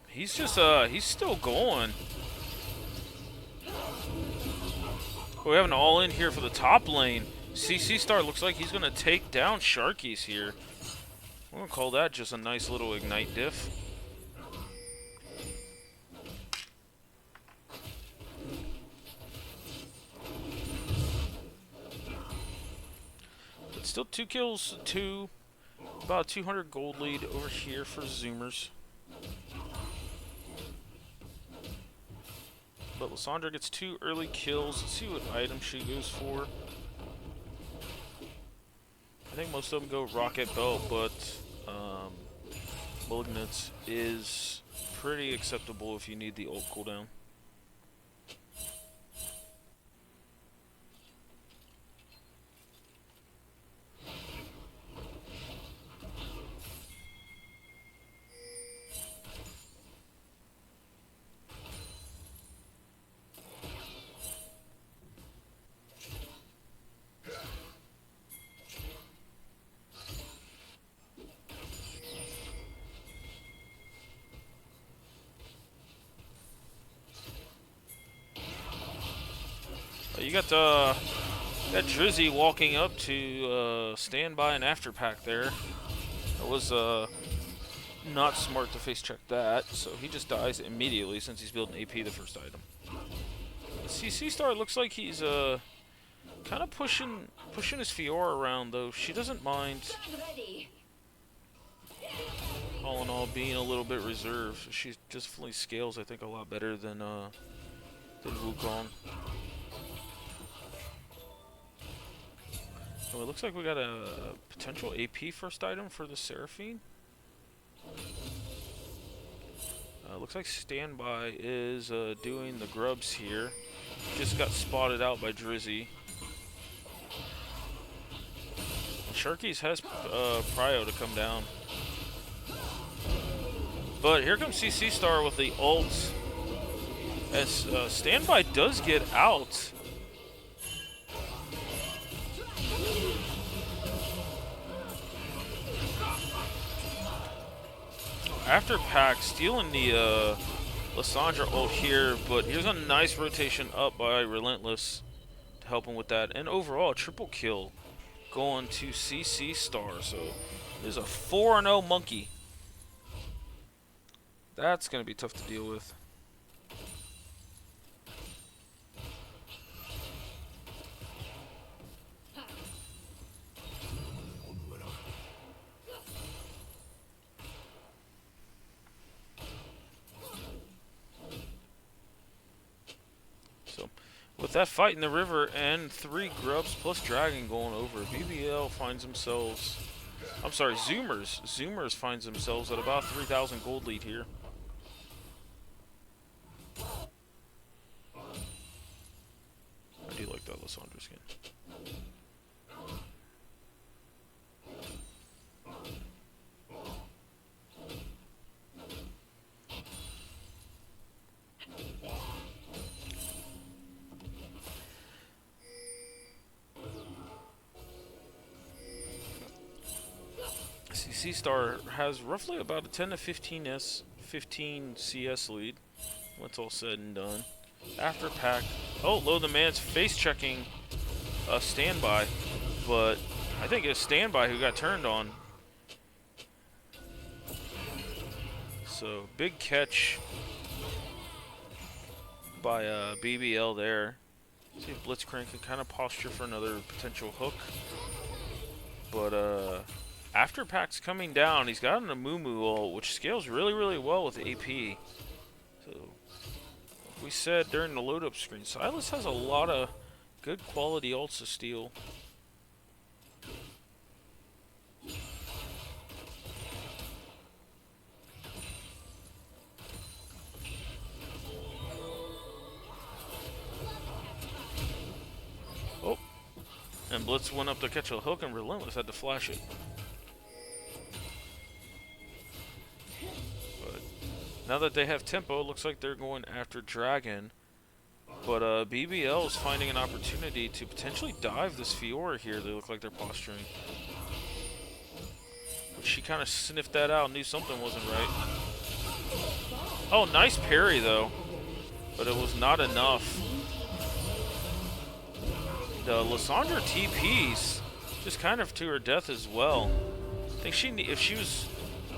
He's just, he's still going. We have an all-in here for the top lane. CC Star looks like he's going to take down Sharkies here. I'm going to call that just a nice little Ignite diff. But still 2 kills to about 200 gold lead over here for Zoomers. But Lissandra gets 2 early kills. Let's see what item she goes for. I think most of them go Rocket Belt, but Malignance is pretty acceptable if you need the ult cooldown. You got Drizzy walking up to stand by an Afterpack there. That was not smart to face check that, so he just dies immediately since he's building AP the first item. CC Star looks like he's kind of pushing his Fiora around though. She doesn't mind. All in all, being a little bit reserved. She definitely scales, I think, a lot better than Wukong. So it looks like we got a potential AP first item for the Seraphine. Looks like Standby is doing the grubs here. Just got spotted out by Drizzy. Sharkies has Prio to come down. But here comes CC Star with the ult. As Standby does get out. After Pack stealing the Lissandra ult here, but here's a nice rotation up by Relentless to help him with that. And overall, triple kill going to CC Star. So there's a 4-0 Monkey. That's going to be tough to deal with. So with that fight in the river and 3 grubs plus dragon going over, BBL finds themselves... I'm sorry, Zoomers. Zoomers finds themselves at about 3,000 gold lead here. I do like that Lissandra skin. CC Star has roughly about a 10 to 15 CS lead. When it's all said and done. After Pack, Low the Man's face checking a Standby, but I think it's Standby who got turned on. So big catch by BBL there. See if Blitzcrank can kind of posture for another potential hook, but after Pack's coming down, he's got an Amumu ult, which scales really, really well with AP. So, like we said during the load-up screen, Sylas has a lot of good quality ults to steal. Oh, and Blitz went up to catch a hook, and Relentless had to flash it. Now that they have tempo, it looks like they're going after Dragon. But BBL is finding an opportunity to potentially dive this Fiora here. They look like they're posturing. But she kind of sniffed that out and knew something wasn't right. Oh, nice parry though. But it was not enough. The Lissandra TPs just kind of to her death as well. I think if she was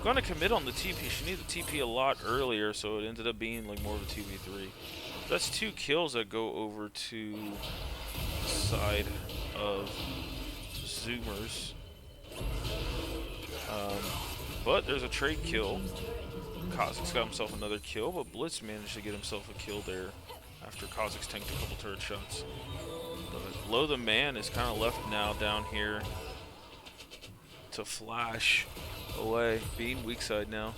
going to commit on the TP, she needed the TP a lot earlier, so it ended up being like more of a 2v3. That's 2 kills that go over to the side of Zoomers. But there's a trade kill. Kha'Zix got himself another kill, but Blitz managed to get himself a kill there after Kha'Zix tanked a couple turret shots. But Low the Man is kind of left now down here to flash away, being weak side now.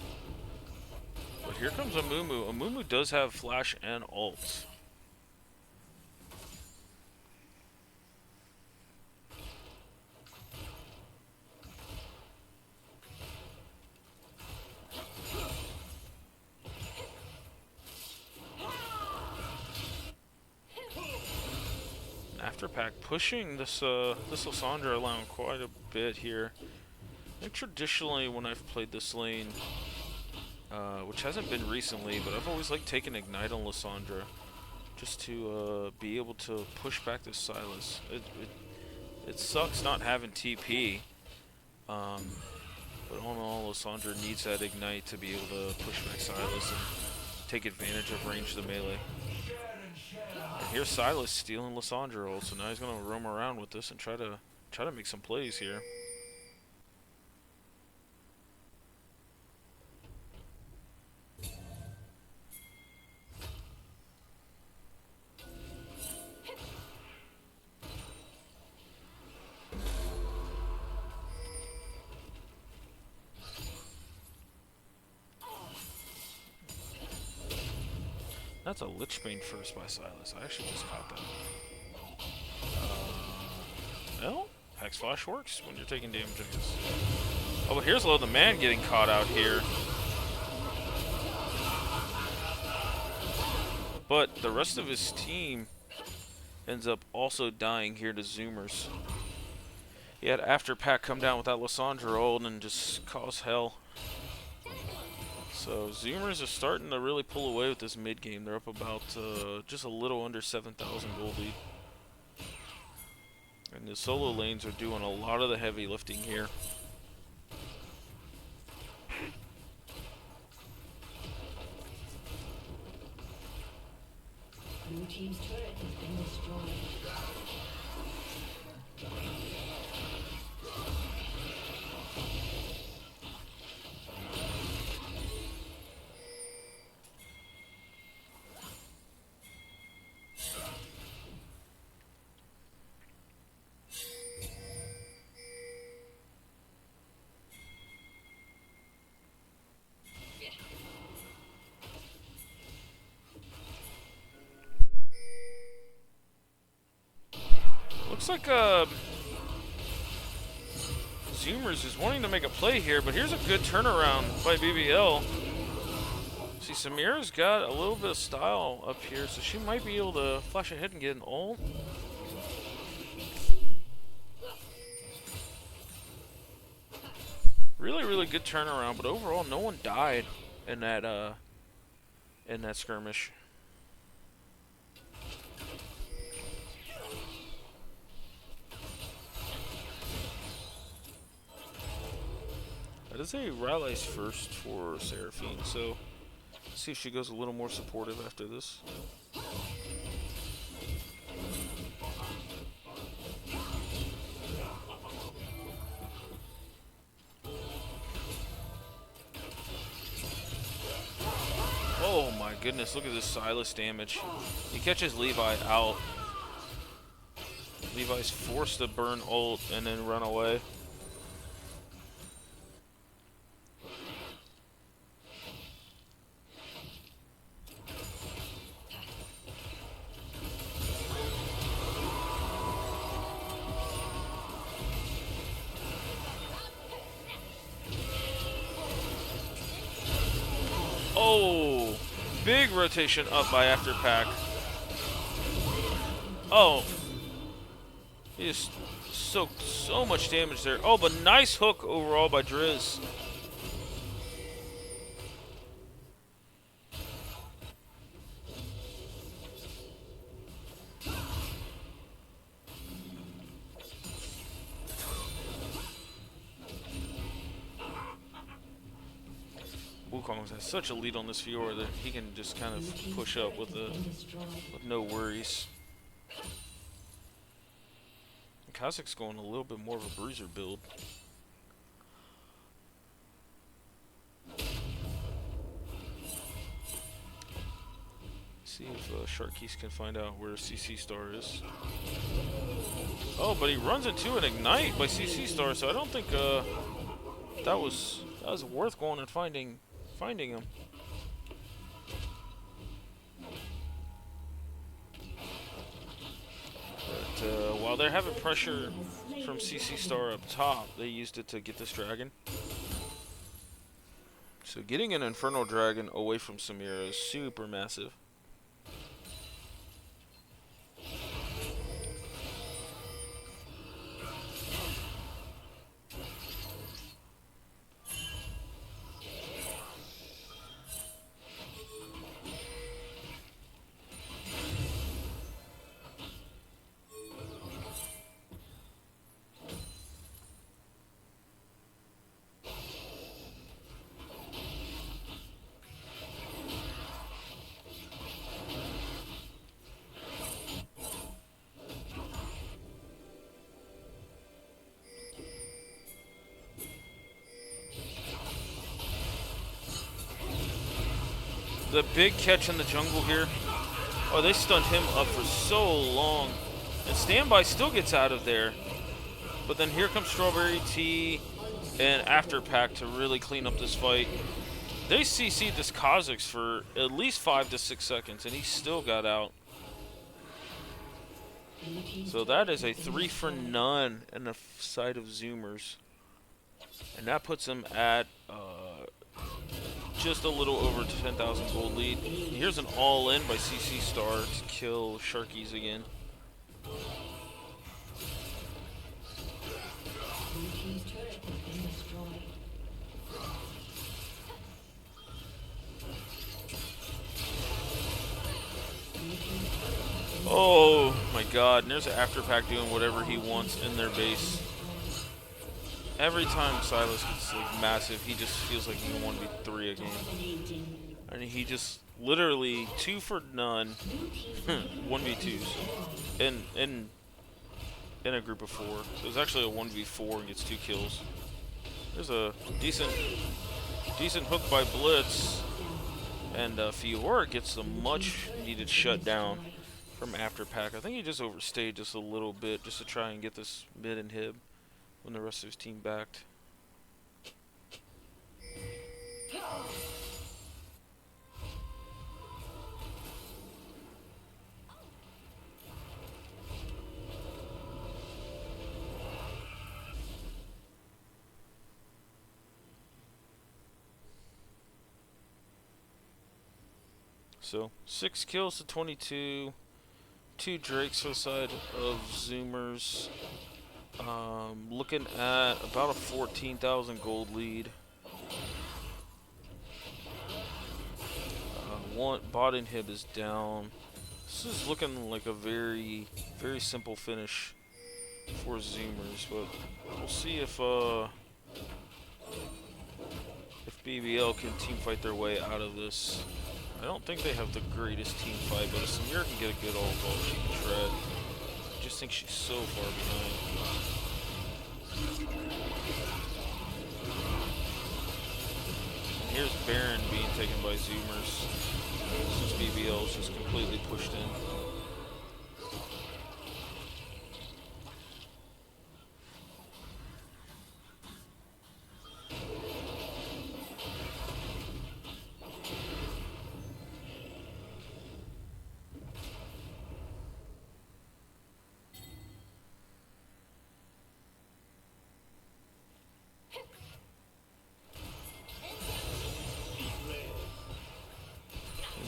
But here comes Amumu. Amumu does have flash and ult. After Pack pushing this Lissandra around quite a bit here. I think traditionally when I've played this lane, which hasn't been recently, but I've always liked taking Ignite on Lissandra just to be able to push back this Sylas. It sucks not having TP, but all in all, Lissandra needs that Ignite to be able to push back Sylas and take advantage of range of the melee. And here's Sylas stealing Lissandra ult, so now he's gonna roam around with this and try to make some plays here. That's a Lichbane first by Silas. I actually just caught that. Well, Hex Flash works when you're taking damage, I guess. Oh, but here's Lo the Man getting caught out here. But the rest of his team ends up also dying here to Zoomers. He had Afterpack come down with that Lissandra ult and just cause hell. So Zoomers are starting to really pull away with this mid game. They're up about just a little under 7,000 gold lead. And the solo lanes are doing a lot of the heavy lifting here. Blue team's turret has been destroyed. Looks like Zoomers is wanting to make a play here, but here's a good turnaround by BBL. See, Samira's got a little bit of style up here, so she might be able to flash ahead and get an ult. Really, really good turnaround, but overall, no one died in that skirmish. That is a Rylai's first for Seraphine, so let's see if she goes a little more supportive after this. Oh my goodness, look at this Silas damage. He catches Levi out. Levi's forced to burn ult and then run away. Oh, big rotation up by Afterpack. Oh, he just soaked so much damage there. Oh, but nice hook overall by Driz. Wukong has such a lead on this Fiora that he can just kind of push up with no worries. Kazac's going a little bit more of a bruiser build. See if Sharkey's can find out where CC Star is. Oh, but he runs into an Ignite by CC Star, so I don't think that was worth going and finding him. But while they're having pressure from CC Star up top, they used it to get this dragon. So getting an Infernal Dragon away from Samira is super massive. The big catch in the jungle here. Oh, they stunned him up for so long. And Standby still gets out of there. But then here comes Strawberry Tea and Afterpack to really clean up this fight. They CC'd this Kha'Zix for at least 5 to 6 seconds, and he still got out. So that is a 3 for none in the side of Zoomers. And that puts him at just a little over 10,000 gold lead. And here's an all-in by CC Star to kill Sharkies again. Oh my god, and there's an Afterpack doing whatever he wants in their base. Every time Silas gets like massive, he just feels like he can 1v3 a game. And he just literally 2 for none 1v2s in a group of 4. So it's actually a 1v4 and gets 2 kills. There's a decent hook by Blitz, and Fiora gets the much needed shutdown from Afterpack. I think he just overstayed just a little bit just to try and get this mid inhib when the rest of his team backed. So 6 kills to 22. 2 Drakes for the side of Zoomers. Looking at about a 14,000 gold lead. One bot inhib is down. This is looking like a very simple finish for Zoomers, but we'll see if BBL can team fight their way out of this. I don't think they have the greatest team fight, but if Samira can get a good ult off, she can shred. I just think she's so far behind. And here's Baron being taken by Zoomers, since BBL is just completely pushed in.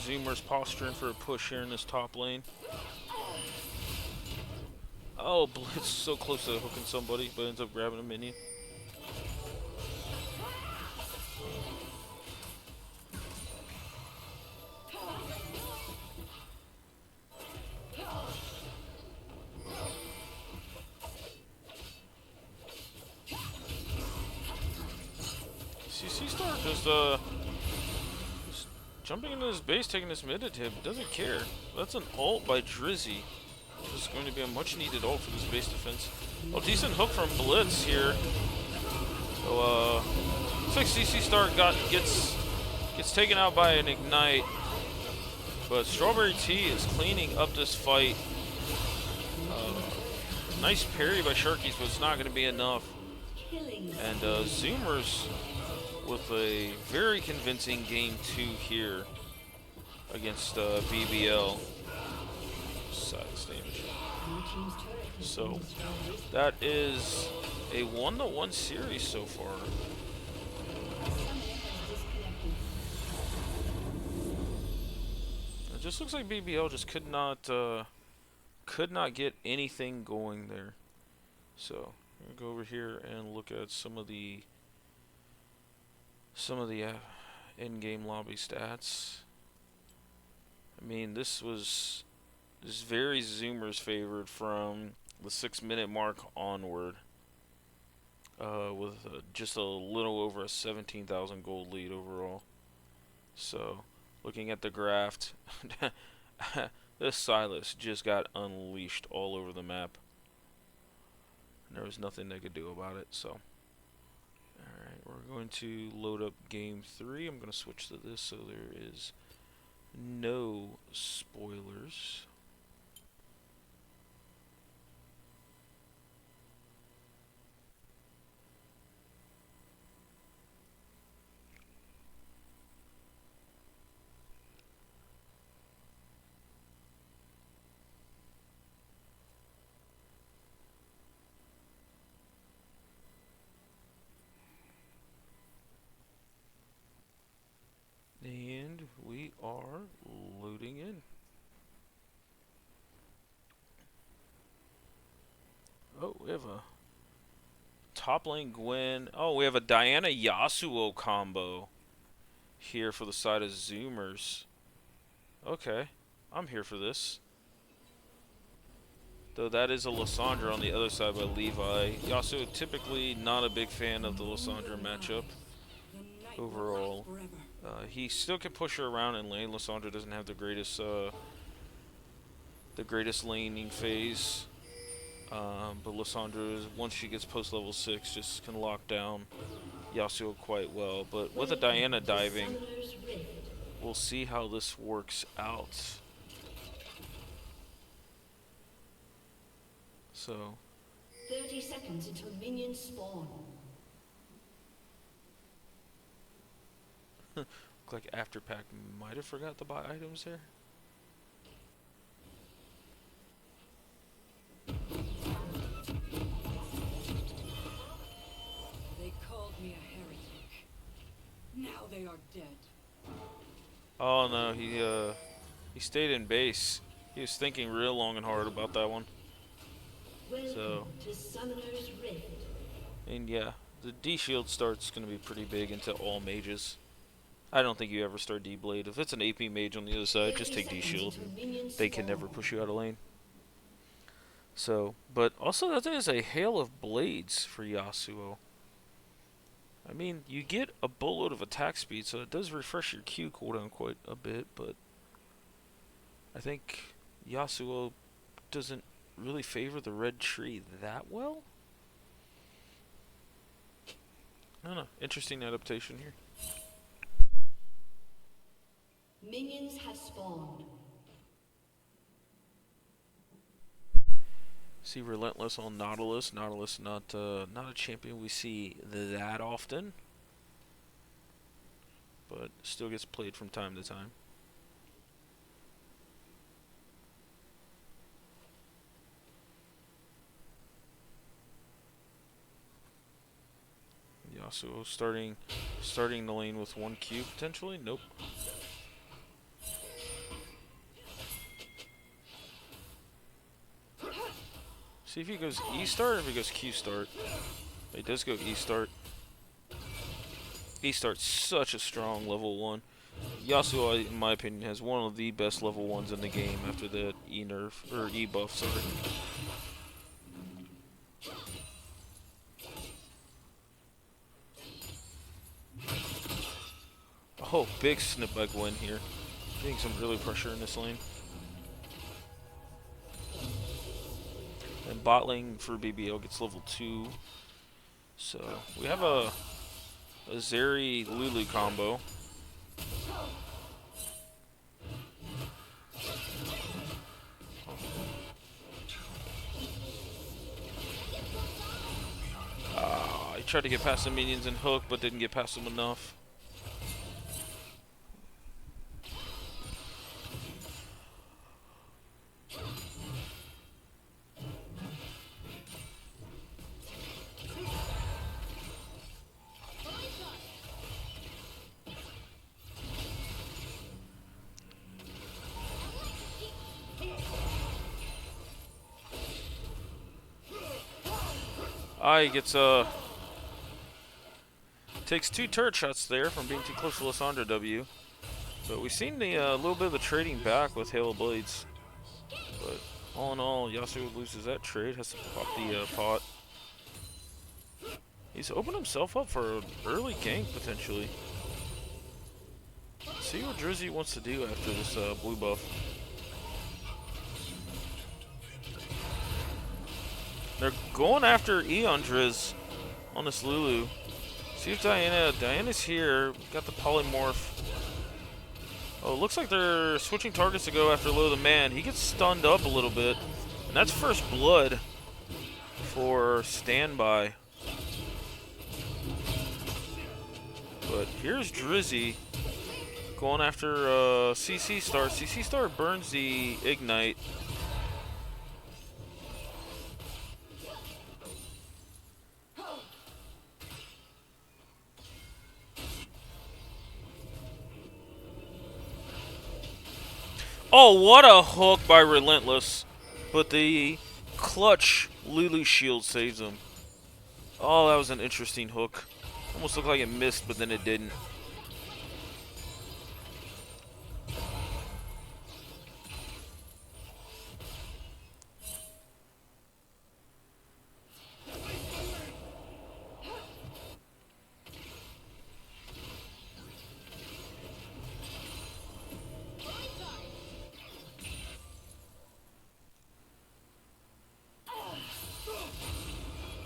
Zoomer's posturing for a push here in this top lane. Oh, Blitz so close to hooking somebody, but ends up grabbing a minion. CC Star just jumping into his base, taking this mid hit, doesn't care. That's an ult by Drizzy. This is going to be a much needed ult for this base defense. Well, decent hook from Blitz here. So, looks like CC Star gets taken out by an Ignite. But Strawberry Tea is cleaning up this fight. Nice parry by Sharkies, but it's not going to be enough. And Zoomers with a very convincing game 2 here against BBL. Size damage. So that is a 1-1 series so far. It just looks like BBL just could not get anything going there. So I'm gonna go over here and look at some of the in-game lobby stats. I mean, this very Zoomers favored from the 6-minute mark onward, with just a little over a 17,000 gold lead overall. So, looking at the graph, this Silas just got unleashed all over the map, and there was nothing they could do about it. So, alright, we're going to load up game 3. I'm going to switch to this so there is no spoilers. we have a top lane Gwen. Oh, we have a Diana Yasuo combo here for the side of Zoomers. Okay, I'm here for this. Though that is a Lissandra on the other side by Levi. Yasuo typically not a big fan of the Lissandra matchup overall. He still can push her around in lane. Lissandra doesn't have the greatest laning phase. But Lissandra, once she gets post level 6, just can lock down Yasuo quite well. But with a Diana diving, we'll see how this works out. So 30 seconds until minions spawn. Look like Afterpack might have forgot to buy items there. They called me a heretic. Now they are dead. Oh no, he stayed in base. He was thinking real long and hard about that one. So, to Summoner's Rift. and yeah, the D shield start's gonna be pretty big into all mages. I don't think you ever start D blade. If it's an AP mage on the other side, just take D shield. They can never push you out of lane. So, but also that is a hail of blades for Yasuo. I mean, you get a boatload of attack speed, so it does refresh your Q cooldown quite a bit, but I think Yasuo doesn't really favor the red tree that well. I don't know. Interesting adaptation here. Minions have spawned. See Relentless on Nautilus. Nautilus not a champion we see that often, but still gets played from time to time. Yasuo starting the lane with 1 Q potentially. Nope. See if he goes E start or if he goes Q start. He does go E start. E start's such a strong level 1. Yasuo, in my opinion, has one of the best level 1s in the game after the E nerf or E buff. Sorry. Oh, big snip by Gwen here. Getting some early pressure in this lane. And bot lane for BBL gets level 2. So we have a Zeri Lulu combo. He tried to get past the minions and hook, but didn't get past them enough. He gets takes 2 turret shots there from being too close to Lissandra W. But we've seen the little bit of the trading back with Hail of Blades. But all in all, Yasuo loses that trade, has to pop the pot. He's opened himself up for an early gank potentially. See what Drizzy wants to do after this blue buff. They're going after Eon Driz on this Lulu. See if Diana's here. Got the polymorph. Oh, looks like they're switching targets to go after Lo the Man. He gets stunned up a little bit. And that's first blood for Standby. But here's Drizzy going after CC Star. CC Star burns the Ignite. Oh, what a hook by Relentless. But the clutch Lulu's shield saves him. Oh, that was an interesting hook. Almost looked like it missed, but then it didn't.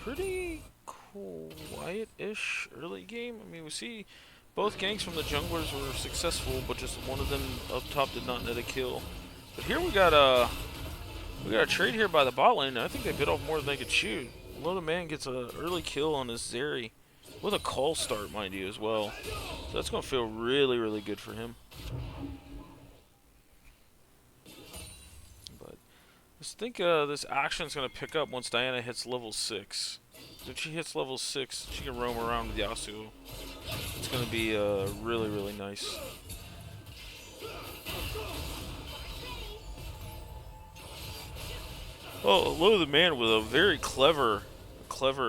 Pretty quiet-ish early game. I mean, we see both ganks from the junglers were successful, but just one of them up top did not net a kill. But here we got a trade here by the bot lane. I think they bit off more than they could chew. Loda Man gets an early kill on his Zeri with a call start, mind you, as well. So that's gonna feel really, really good for him. But I just think this action is gonna pick up once Diana hits level 6. If she hits level 6, she can roam around with Yasuo. It's gonna be really, really nice. Oh, Loda Man with a very clever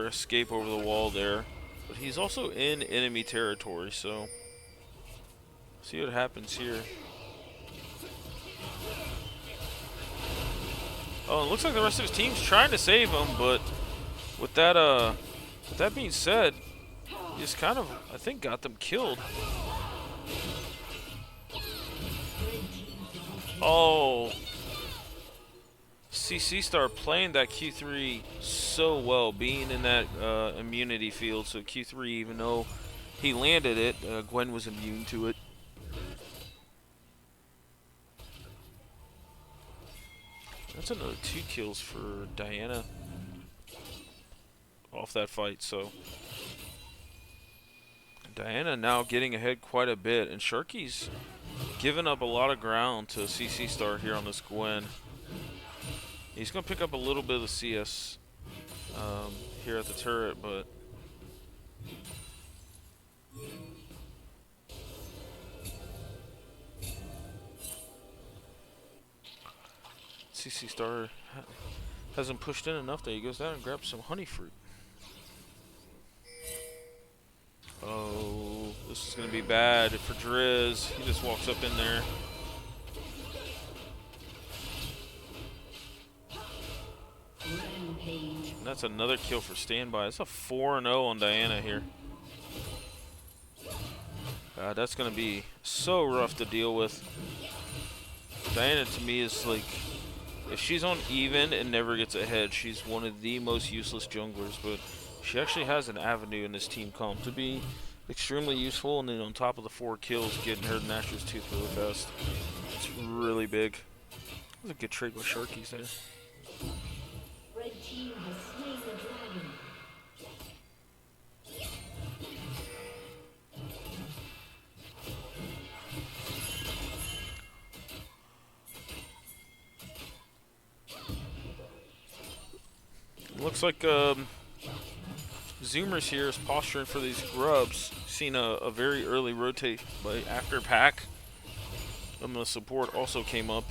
escape over the wall there. But he's also in enemy territory, so see what happens here. Oh, it looks like the rest of his team's trying to save him, but with that being said, he just kind of, I think, got them killed. Oh, CC Star playing that Q3 so well, being in that immunity field. So Q3, even though he landed it, Gwen was immune to it. That's another 2 kills for Diana off that fight. So Diana now getting ahead quite a bit, and Sharky's giving up a lot of ground to CC Star here on this Gwen. He's going to pick up a little bit of the CS here at the turret, but CC Star hasn't pushed in enough that he goes down and grabs some honey fruit. Oh, this is going to be bad for Driz. He just walks up in there. And that's another kill for Standby. It's a 4-0 on Diana here. That's going to be so rough to deal with. Diana, to me, is like, if she's on even and never gets ahead, she's one of the most useless junglers. But she actually has an avenue in this team comp to be extremely useful. And then on top of the 4 kills, getting her Nashor's Tooth really fast. It's really big. That was a good trade with Sharkies there. Red team has slain the dragon. Looks like Zoomers here is posturing for these grubs. Seen a very early rotate by after pack. And the support also came up.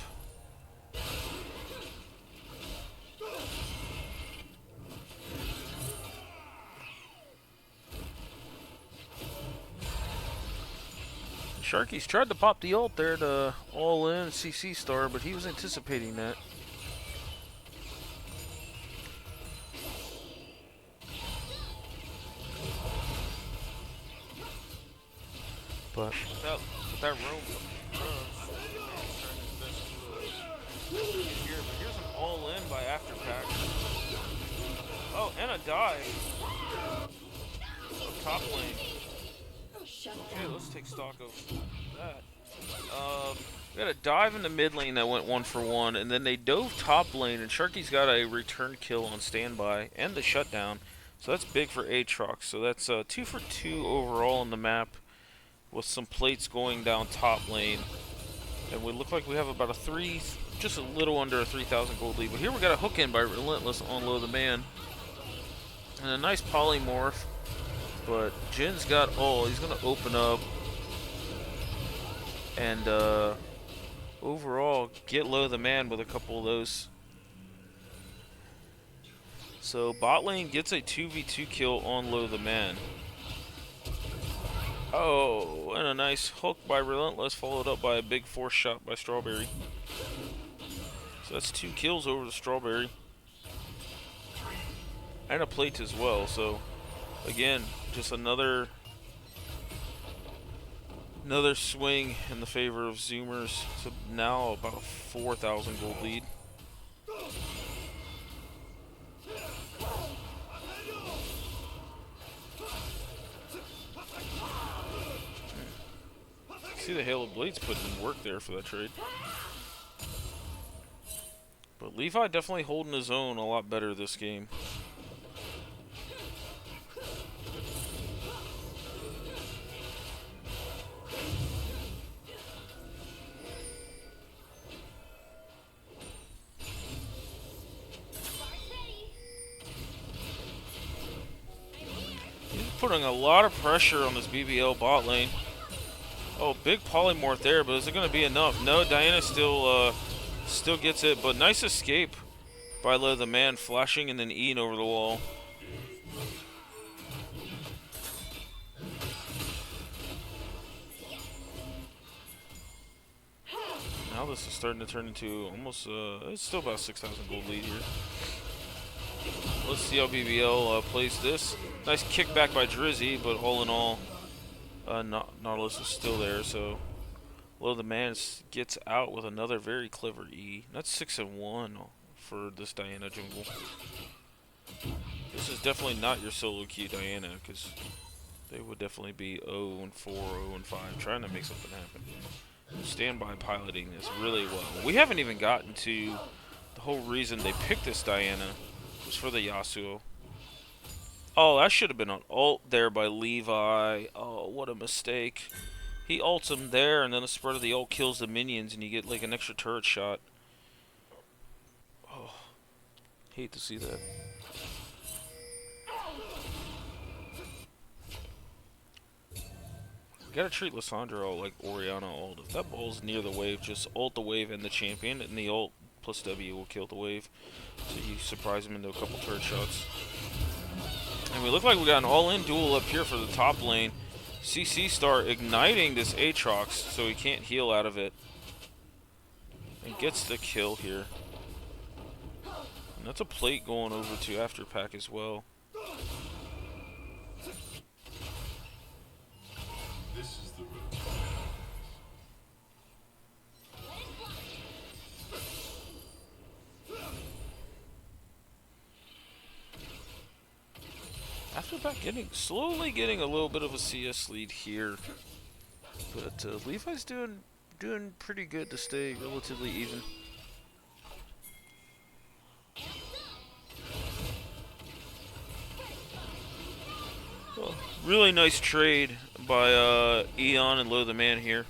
Sharky's tried to pop the ult there to all in CC Star, but he was anticipating that. But with that roam, here's an all in by Afterpack. Oh, and a dive. Top lane. Okay, let's take stock of that. We got a dive in the mid lane that went 1 for 1, and then they dove top lane, and Sharky's got a return kill on Standby and the shutdown. So that's big for Aatrox. So that's 2 for 2 overall on the map, with some plates going down top lane. And we look like we have about just a little under a 3,000 gold lead. But here we got a hook in by Relentless on Loda Man. And a nice polymorph. But Jin's got he's going to open up. And overall, get Loda Man with a couple of those So bot lane gets a 2v2 kill on Low the Man. Oh, and a nice hook by Relentless, followed up by a big force shot by Strawberry. So that's 2 kills over the Strawberry. And a plate as well, so again, just another swing in the favor of Zoomers. So now about a 4,000 gold lead. See the Halo Blades putting in work there for that trade. But Levi definitely holding his own a lot better this game. He's putting a lot of pressure on this BBL bot lane. Oh, big polymorph there, but is it going to be enough? No, Diana still gets it, but nice escape by Low the Man, flashing and then E'ing over the wall. Now this is starting to turn into almost, it's still about 6,000 gold lead here. Let's see how BBL plays this. Nice kickback by Drizzy, but all in all, Nautilus is still there, so Low the Man gets out with another very clever E. That's 6-1 for this Diana jungle. This is definitely not your solo queue Diana, because they would definitely be 0-4, 0-5, trying to make something happen. Standby piloting this really well. We haven't even gotten to the whole reason they picked this Diana was for the Yasuo. Oh, that should have been an ult there by Levi. Oh, what a mistake. He ults him there, and then the spread of the ult kills the minions, and you get like an extra turret shot. Oh, hate to see that. Gotta treat Lissandra like Orianna ult. If that ball's near the wave, just ult the wave and the champion, and the ult plus W will kill the wave. So you surprise him into a couple turret shots. And we look like we got an all-in duel up here for the top lane. CC start igniting this Aatrox so he can't heal out of it. And gets the kill here. And that's a plate going over to Afterpack as well. This is the road. Afterpack slowly getting a little bit of a CS lead here, but Levi's doing pretty good to stay relatively even. Well, really nice trade by Eon and Low the Man here.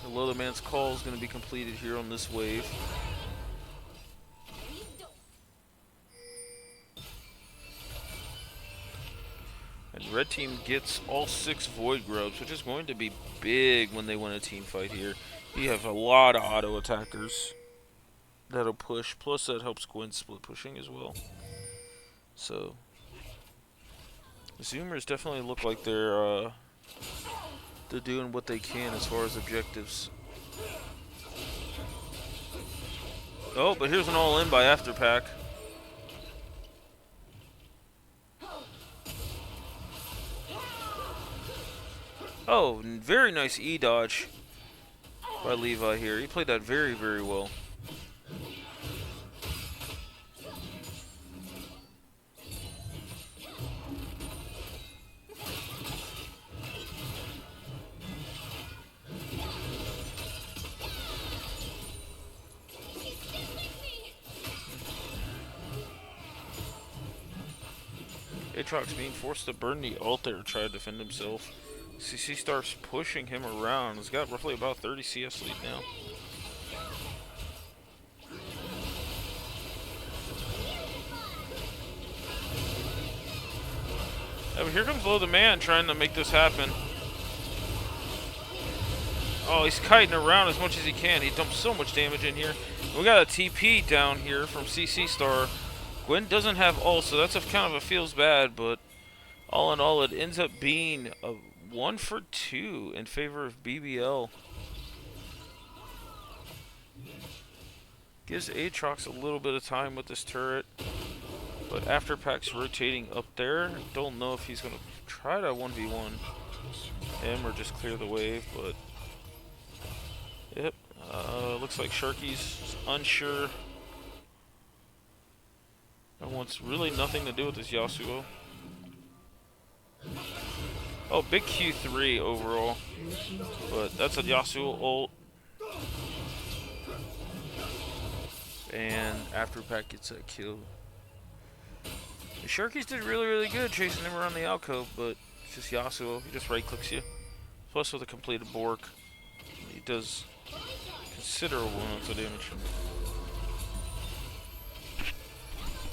The Low the Man's call is going to be completed here on this wave. And red team gets all 6 Void Grubs, which is going to be big when they win a team fight here. You have a lot of auto attackers that'll push, plus that helps Gwen split pushing as well. So the Zoomers definitely look like they're doing what they can as far as objectives. Oh, but here's an all-in by Afterpack. Oh, very nice E-dodge by Levi here. He played that very, very well. Aatrox being forced to burn the ult there to try to defend himself. CC starts pushing him around. He's got roughly about 30 CS lead now. Yeah, but here comes Low the Man trying to make this happen. Oh, he's kiting around as much as he can. He dumps so much damage in here. We got a TP down here from CC Star. Gwen doesn't have ult, so that's a kind of a feels bad, but all in all, it ends up being a 1 for 2 in favor of BBL. Gives Aatrox a little bit of time with this turret, but Afterpack's rotating up there. Don't know if he's going to try to 1v1 him or just clear the wave, but yep. Looks like Sharky's unsure. That wants really nothing to do with this Yasuo. Oh, big Q3 overall, but that's a Yasuo ult. And Afterpack gets that kill. The Sharkies did really good chasing him around the alcove, but it's just Yasuo. He just right clicks you. Plus with a completed Bork, he does considerable amounts of damage.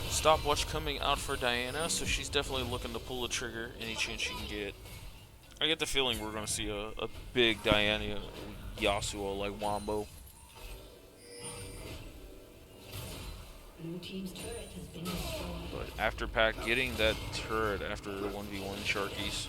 Stopwatch coming out for Diana, so she's definitely looking to pull the trigger any chance she can get. I get the feeling we're going to see a big Diana Yasuo like Wombo. Blue team's turret has been destroyed. But Afterpack getting that turret after the 1v1 Sharkies.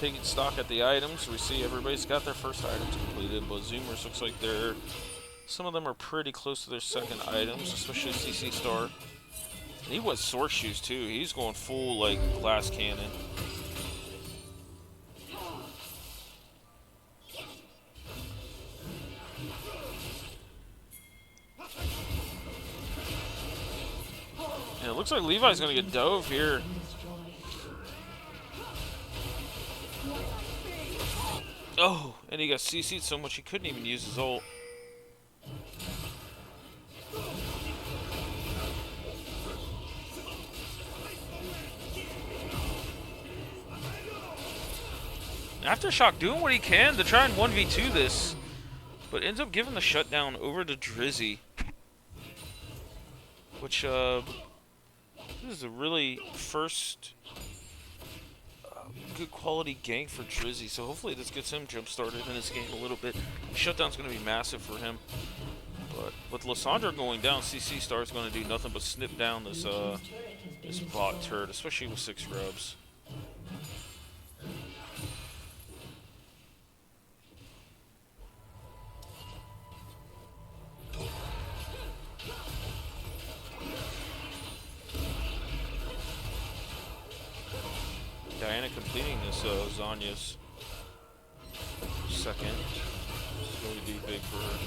Taking stock at the items, we see everybody's got their first items completed, but Zoomers looks like some of them are pretty close to their second items, especially CC Star. And he went Sword Shoes too. He's going full like glass cannon. And it looks like Levi's gonna get dove here. Oh, and he got CC'd so much he couldn't even use his ult. Aftershock doing what he can to try and 1v2 this, but ends up giving the shutdown over to Drizzy. Which, this is a really first good quality gank for Drizzy, so hopefully this gets him jump started in his game a little bit. Shutdown's going to be massive for him, but with Lissandra going down, CC Star's going to do nothing but snip down this this bot turret, especially with 6 grubs. Diana completing this Zanya's second. It's going to be big for her.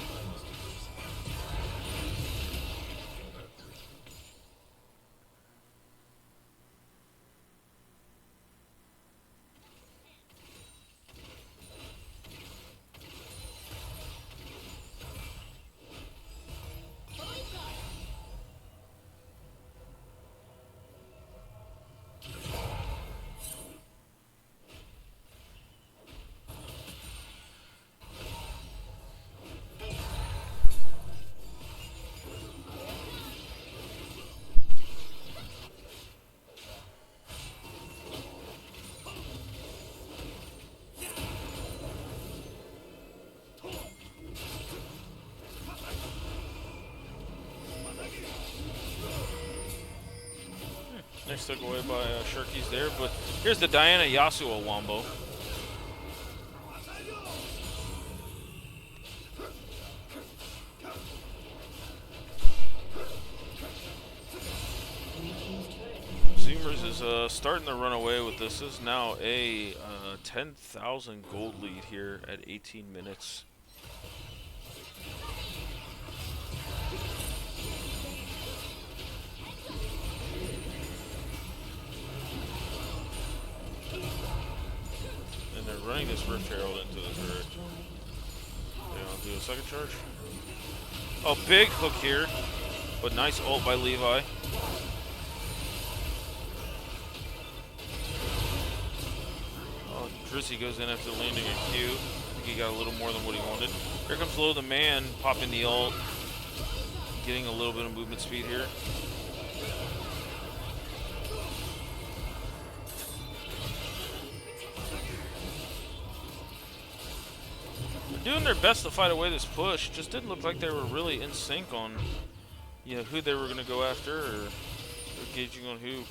Nice took away by Sharkies there, but here's the Diana Yasuo wombo. Zoomers is starting to run away with this. This is now a 10,000 gold lead here at 18 minutes. Running this Rift Herald into the turret. They want to do a second charge. Oh, big hook here, but nice ult by Levi. Drizzy goes in after landing a Q. I think he got a little more than what he wanted. Here comes Lo the Man, popping the ult. Getting a little bit of movement speed here. They're doing their best to fight away this push. Just didn't look like they were really in sync on, you know, who they were going to go after or engaging on who.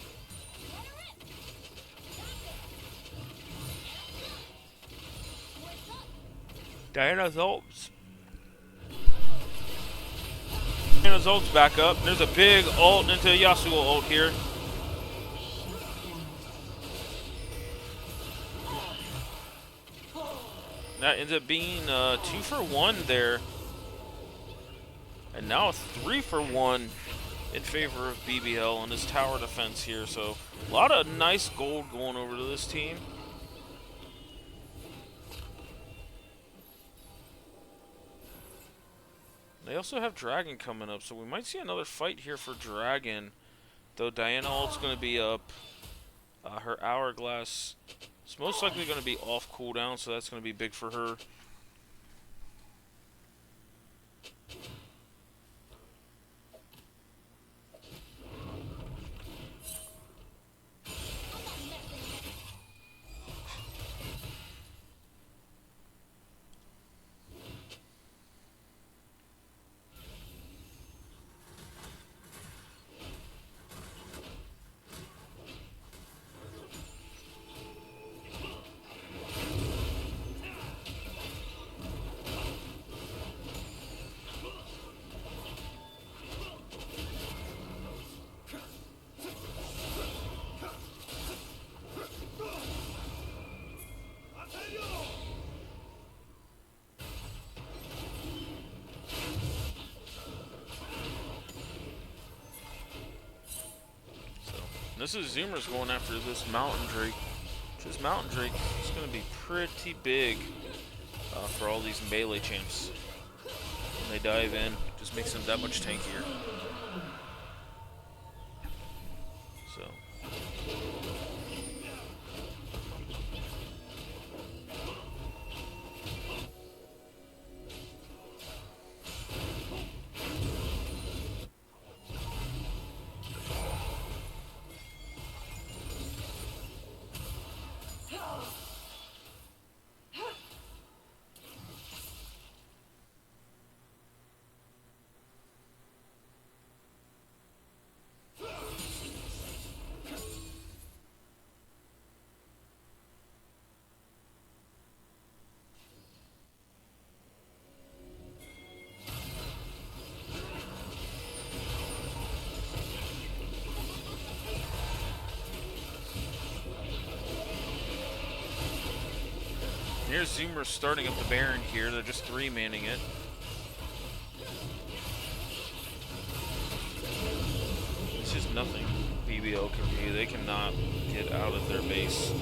Diana's ult's back up. There's a big ult into Yasuo ult here. That ends up being 2 for 1 there. And now a 3 for 1 in favor of BBL on his tower defense here. So a lot of nice gold going over to this team. They also have Dragon coming up, so we might see another fight here for Dragon. Though Diana ult's going to be up. Her Hourglass is most likely going to be off cooldown, so that's going to be big for her. This is Zoomer's going after this Mountain Drake. This Mountain Drake is going to be pretty big for all these melee champs. When they dive in, just makes them that much tankier. So. Here's Zoomer starting up the Baron here. They're just 3-manning it. It's just nothing BBL can do. They cannot get out of their base.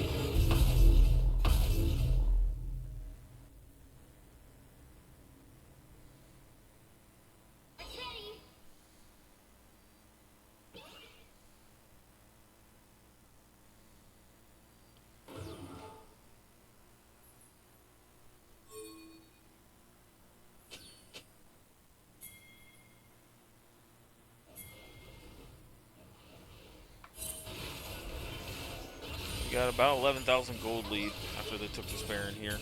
Got about 11,000 gold lead after they took this Baron here.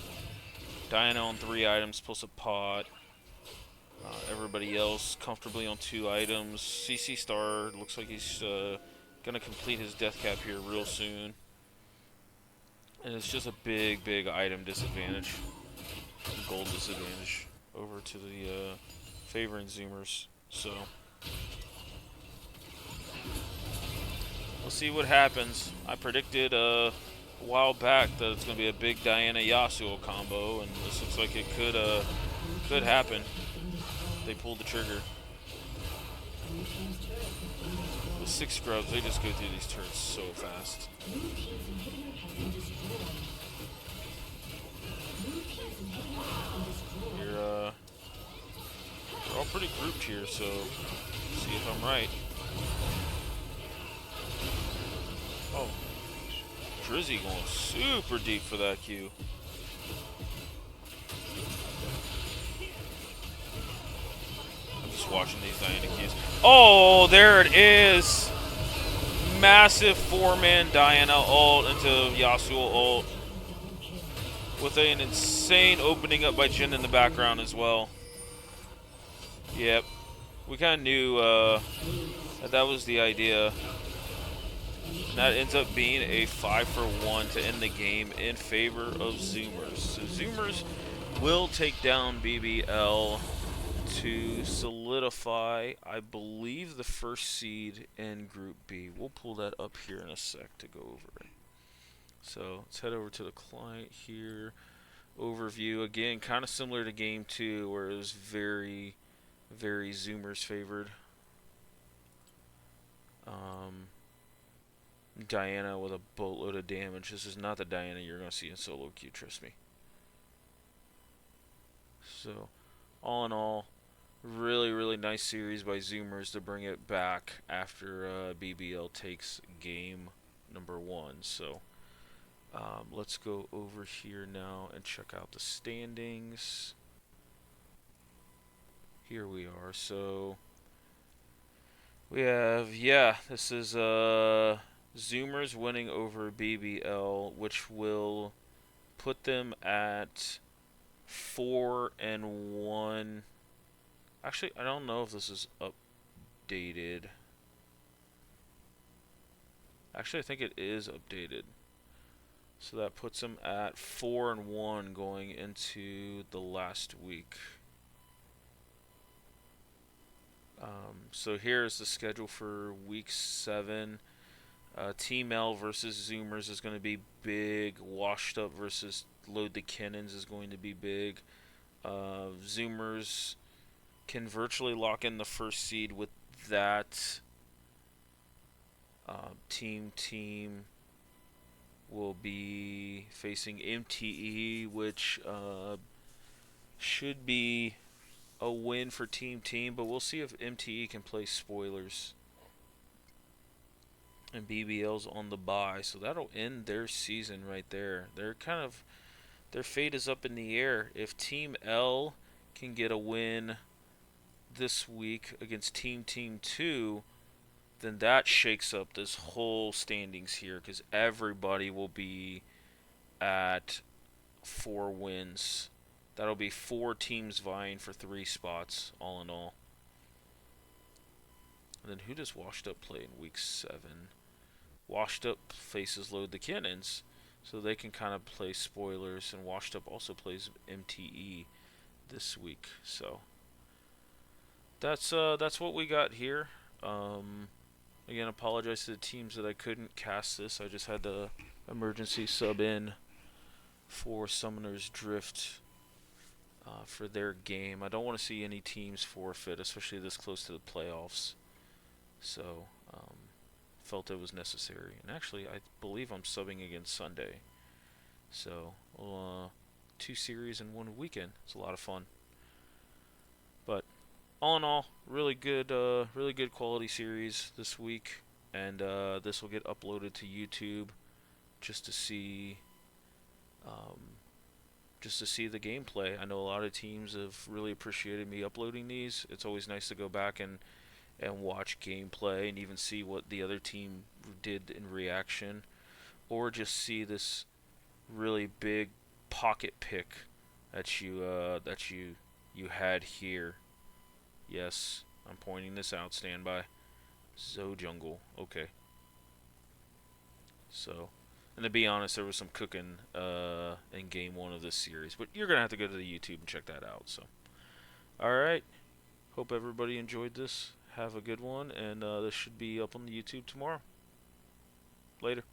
Diana on 3 items, plus a pot. Everybody else comfortably on 2 items. CC Star looks like he's going to complete his death cap here real soon. And it's just a big, big item disadvantage. Gold disadvantage over to the favoring Zoomers. So we'll see what happens. I predicted a while back that it's going to be a big Diana Yasuo combo, and this looks like it could happen. They pulled the trigger. With 6 scrubs, they just go through these turrets so fast. They're all pretty grouped here, so see if I'm right. Oh, Drizzy going super deep for that Q. I'm just watching these Diana Qs. Oh, there it is! Massive 4-man Diana ult into Yasuo ult. With an insane opening up by Jhin in the background as well. Yep. We kind of knew that was the idea. And that ends up being a 5-for-1 to end the game in favor of Zoomers. So Zoomers will take down BBL to solidify, I believe, the first seed in Group B. We'll pull that up here in a sec to go over it. So let's head over to the client here. Overview, again, kind of similar to Game 2, where it was very, very Zoomers favored. Diana with a boatload of damage. This is not the Diana you're going to see in solo queue, trust me. So, all in all, really, really nice series by Zoomers to bring it back after BBL takes game number 1. So, let's go over here now and check out the standings. Here we are. So, we have, this is Zoomers winning over BBL, which will put them at 4-1. Actually, I don't know if this is updated. Actually, I think it is updated. So that puts them at 4-1 going into the last week. So here's the schedule for week 7. Team L versus Zoomers is going to be big. Washed Up versus Load the Cannons is going to be big. Zoomers can virtually lock in the first seed with that. Team will be facing MTE, which should be a win for Team, but we'll see if MTE can play spoilers. And BBL's on the bye, so that'll end their season right there. Their fate is up in the air. If Team L can get a win this week against Team 2, then that shakes up this whole standings here, because everybody will be at 4 wins. That'll be 4 teams vying for 3 spots, all in all. And then who does Washed Up play in week 7? Washed Up faces Load the Cannons, so they can kind of play spoilers, and Washed Up also plays MTE this week. So that's what we got here. Again, apologize to the teams that I couldn't cast this. I just had to emergency sub in for Summoner's Drift for their game. I don't want to see any teams forfeit, especially this close to the playoffs. So, felt it was necessary. And actually, I believe I'm subbing again Sunday. So, 2 series in 1 weekend. It's a lot of fun. But all in all, really good quality series this week. And this will get uploaded to YouTube just to see the gameplay. I know a lot of teams have really appreciated me uploading these. It's always nice to go back and watch gameplay and even see what the other team did in reaction, or just see this really big pocket pick that you had here. Yes, I'm pointing this out. Stand by. Zoe Jungle. Okay. So, and to be honest, there was some cooking in game 1 of this series, but you're gonna have to go to the YouTube and check that out. So, all right. Hope everybody enjoyed this. Have a good one, and this should be up on the YouTube tomorrow. Later.